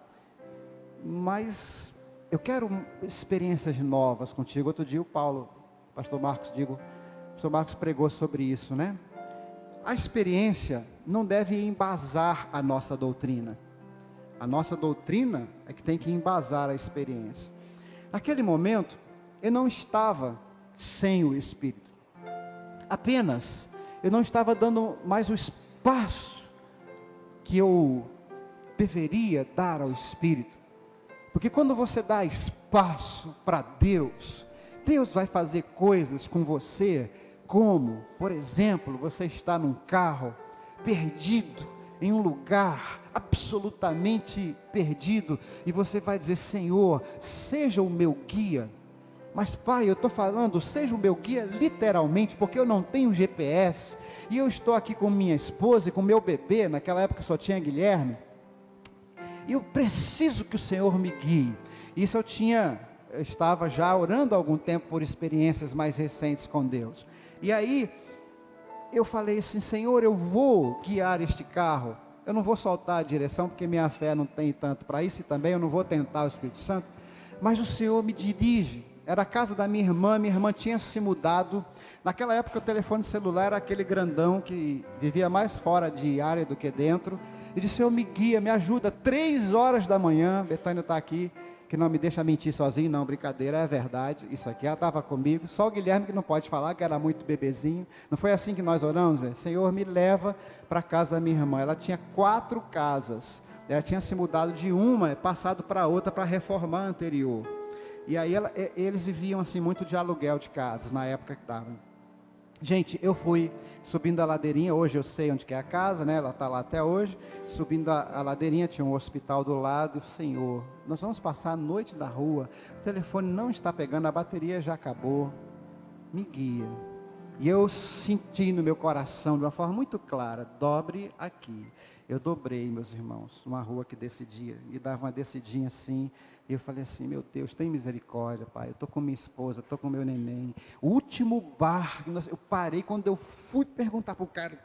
Speaker 1: mas eu quero experiências novas contigo. Outro dia o pastor Marcos pregou sobre isso, né? A experiência não deve embasar a nossa doutrina. A nossa doutrina é que tem que embasar a experiência. Naquele momento, eu não estava sem o Espírito. Apenas, eu não estava dando mais o espaço que eu deveria dar ao Espírito. Porque quando você dá espaço para Deus, Deus vai fazer coisas com você, como, por exemplo, você está num carro, perdido, em um lugar absolutamente perdido, e você vai dizer, Senhor, seja o meu guia. Mas Pai, eu estou falando, seja o meu guia literalmente, porque eu não tenho GPS, e eu estou aqui com minha esposa e com meu bebê, naquela época só tinha Guilherme, e eu preciso que o Senhor me guie. Isso eu estava já orando há algum tempo por experiências mais recentes com Deus. E aí, eu falei assim, Senhor, eu vou guiar este carro, eu não vou soltar a direção, porque minha fé não tem tanto para isso, e também eu não vou tentar o Espírito Santo, mas o Senhor me dirige. Era a casa da minha irmã tinha se mudado, naquela época o telefone celular era aquele grandão, que vivia mais fora de área do que dentro, e disse, Senhor, me guia, me ajuda, 3 horas da manhã, Betânia está aqui, que não me deixa mentir sozinho, não, brincadeira, é verdade, isso aqui, ela estava comigo, só o Guilherme que não pode falar, que era muito bebezinho, não foi assim que nós oramos, velho? Senhor, me leva para a casa da minha irmã. Ela tinha 4 casas, ela tinha se mudado de uma, passado para outra, para reformar a anterior, e aí eles viviam assim, muito de aluguel de casas, na época que estavam. Gente, eu fui subindo a ladeirinha, hoje eu sei onde que é a casa, né? Ela está lá até hoje. Subindo a ladeirinha, tinha um hospital do lado. Senhor, nós vamos passar a noite na rua, o telefone não está pegando, a bateria já acabou, me guia. E eu senti no meu coração, de uma forma muito clara, dobre aqui. Eu dobrei, meus irmãos, uma rua que descidia, e dava uma descidinha assim, e eu falei assim, meu Deus, tem misericórdia, Pai, eu estou com minha esposa, estou com meu neném, o último bar, eu parei, quando eu fui perguntar para o cara,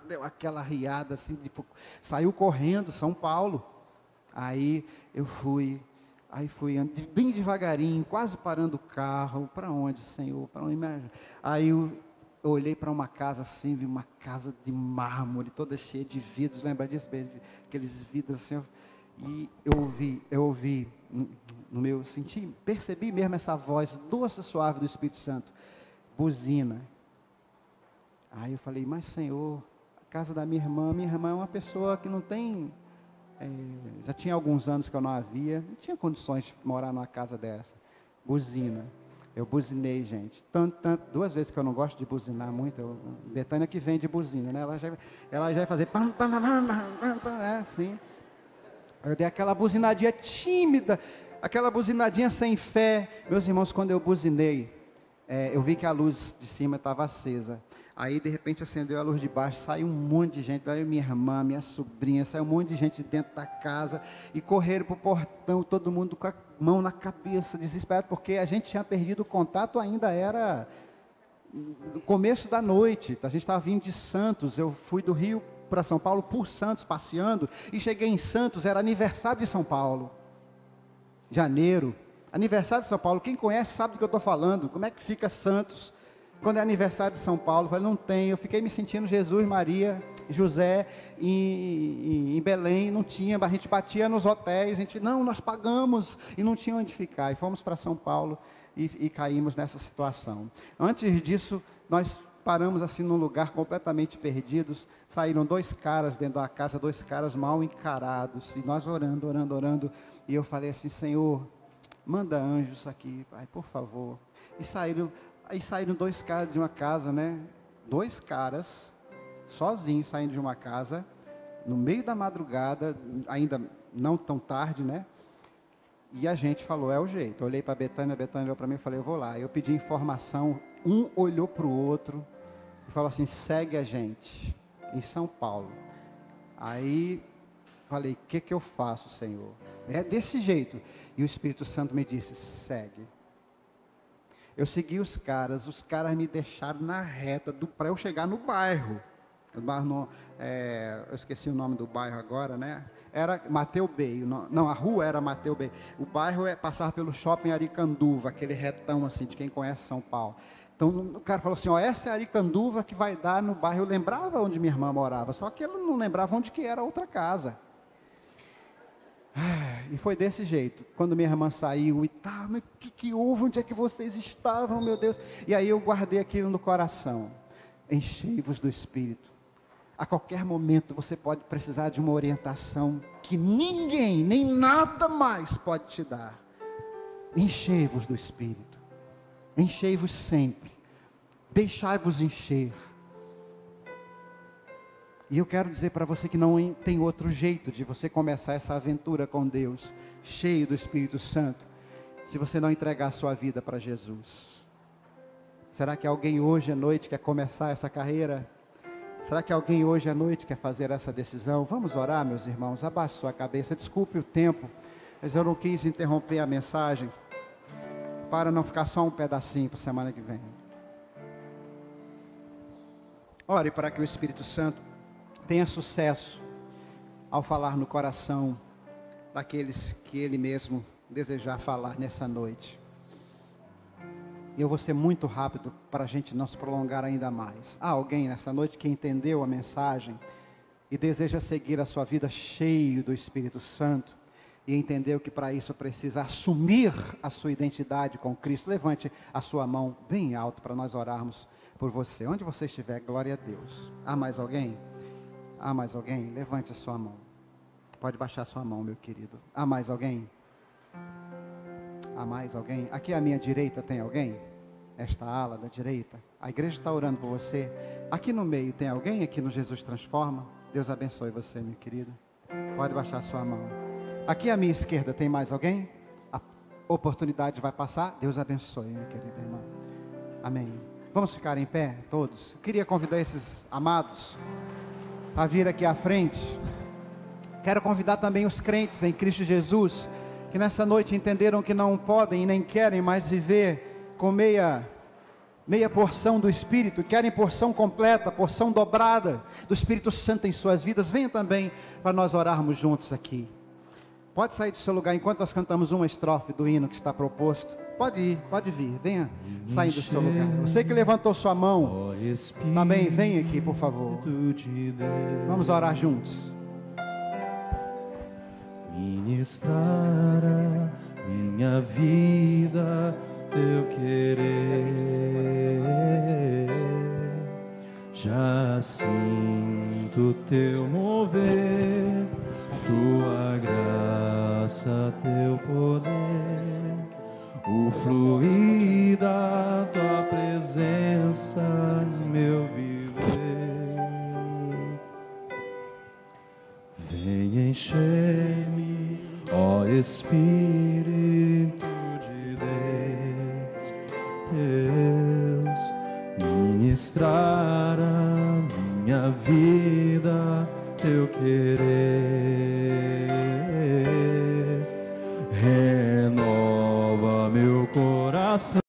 Speaker 1: deu aquela riada assim, saiu correndo, São Paulo, aí eu fui bem devagarinho, quase parando o carro, para onde, Senhor, para onde me ajuda? Aí eu olhei para uma casa assim, vi uma casa de mármore, toda cheia de vidros, lembra disso? Aqueles vidros assim, e eu ouvi no meu, percebi mesmo essa voz doce e suave do Espírito Santo, buzina. Aí eu falei, mas Senhor, casa da minha irmã. Minha irmã é uma pessoa que não tem, já tinha alguns anos que eu não a via, não tinha condições de morar numa casa dessa. Buzina. Eu buzinei, gente. Duas vezes que eu não gosto de buzinar muito. Betânia que vem de buzina, né? Ela já vai fazer pam, pam, pam, pam, pam, assim. Eu dei aquela buzinadinha tímida, aquela buzinadinha sem fé. Meus irmãos, quando eu buzinei, eu vi que a luz de cima estava acesa. Aí, de repente, acendeu a luz de baixo, saiu um monte de gente, daí minha irmã, minha sobrinha, saiu um monte de gente dentro da casa, e correram para o portão, todo mundo com a mão na cabeça, desesperado, porque a gente tinha perdido o contato, ainda era no começo da noite, a gente estava vindo de Santos, eu fui do Rio para São Paulo, por Santos, passeando, e cheguei em Santos, era aniversário de São Paulo, janeiro, aniversário de São Paulo, quem conhece sabe do que eu estou falando, como é que fica Santos, quando é aniversário de São Paulo. Eu falei, não tem, eu fiquei me sentindo Jesus, Maria, José, em Belém, não tinha, a gente batia nos hotéis, não, nós pagamos, e não tinha onde ficar, e fomos para São Paulo, e caímos nessa situação. Antes disso, nós paramos assim num lugar completamente perdidos, saíram dois caras dentro da casa, dois caras mal encarados, e nós orando, e eu falei assim, Senhor, manda anjos aqui, Pai, por favor. E saíram dois caras de uma casa, né? Dois caras, sozinhos, saindo de uma casa, no meio da madrugada, ainda não tão tarde, né? E a gente falou, é o jeito. Eu olhei para a Betânia olhou para mim e falei, eu vou lá. Eu pedi informação, um olhou para o outro e falou assim, segue a gente, em São Paulo. Aí, falei, o que eu faço, Senhor? É desse jeito. E o Espírito Santo me disse, segue. Eu segui os caras me deixaram na reta para eu chegar no bairro. Eu esqueci o nome do bairro agora, né? Era Mateu Bey, não, a rua era Mateu Bey. O bairro passava pelo shopping Aricanduva, aquele retão assim, de quem conhece São Paulo. Então o cara falou assim, essa é a Aricanduva que vai dar no bairro. Eu lembrava onde minha irmã morava, só que ela não lembrava onde que era a outra casa. E foi desse jeito, quando minha irmã saiu, mas o que houve, onde é que vocês estavam, meu Deus? E aí eu guardei aquilo no coração, enchei-vos do Espírito. A qualquer momento você pode precisar de uma orientação que ninguém, nem nada mais pode te dar. Enchei-vos do Espírito, enchei-vos sempre, deixai-vos encher. E eu quero dizer para você que não tem outro jeito de você começar essa aventura com Deus, cheio do Espírito Santo, se você não entregar a sua vida para Jesus. Será que alguém hoje à noite quer começar essa carreira? Será que alguém hoje à noite quer fazer essa decisão? Vamos orar, meus irmãos, abaixe sua cabeça, desculpe o tempo, mas eu não quis interromper a mensagem, para não ficar só um pedacinho para a semana que vem. Ore para que o Espírito Santo tenha sucesso ao falar no coração daqueles que Ele mesmo desejar falar nessa noite. E eu vou ser muito rápido para a gente não se prolongar ainda mais. Há alguém nessa noite que entendeu a mensagem e deseja seguir a sua vida cheio do Espírito Santo e entendeu que para isso precisa assumir a sua identidade com Cristo? Levante a sua mão bem alto para nós orarmos por você. Onde você estiver, glória a Deus. Há mais alguém? Há mais alguém? Levante a sua mão. Pode baixar a sua mão, meu querido. Há mais alguém? Há mais alguém? Aqui à minha direita tem alguém? Esta ala da direita. A igreja está orando por você. Aqui no meio tem alguém? Aqui no Jesus Transforma. Deus abençoe você, meu querido. Pode baixar a sua mão. Aqui à minha esquerda tem mais alguém? A oportunidade vai passar. Deus abençoe, minha querida irmã. Amém. Vamos ficar em pé, todos. Eu queria convidar esses amados a vir aqui à frente. Quero convidar também os crentes em Cristo Jesus, que nessa noite entenderam que não podem e nem querem mais viver com meia porção do Espírito, querem porção completa, porção dobrada do Espírito Santo em suas vidas. Venham também para nós orarmos juntos aqui. Pode sair do seu lugar enquanto nós cantamos uma estrofe do hino que está proposto. Pode ir, pode vir, venha sair do seu lugar. Você que levantou sua mão, também vem aqui, por favor. Vamos orar juntos.
Speaker 3: Ministrar a minha vida, teu querer, já sinto Santo teu mover, tua graça, teu poder, o fluir da tua presença no meu viver. Vem encher-me, ó Espírito de Deus, ministrar a minha vida, teu querer, renova meu coração.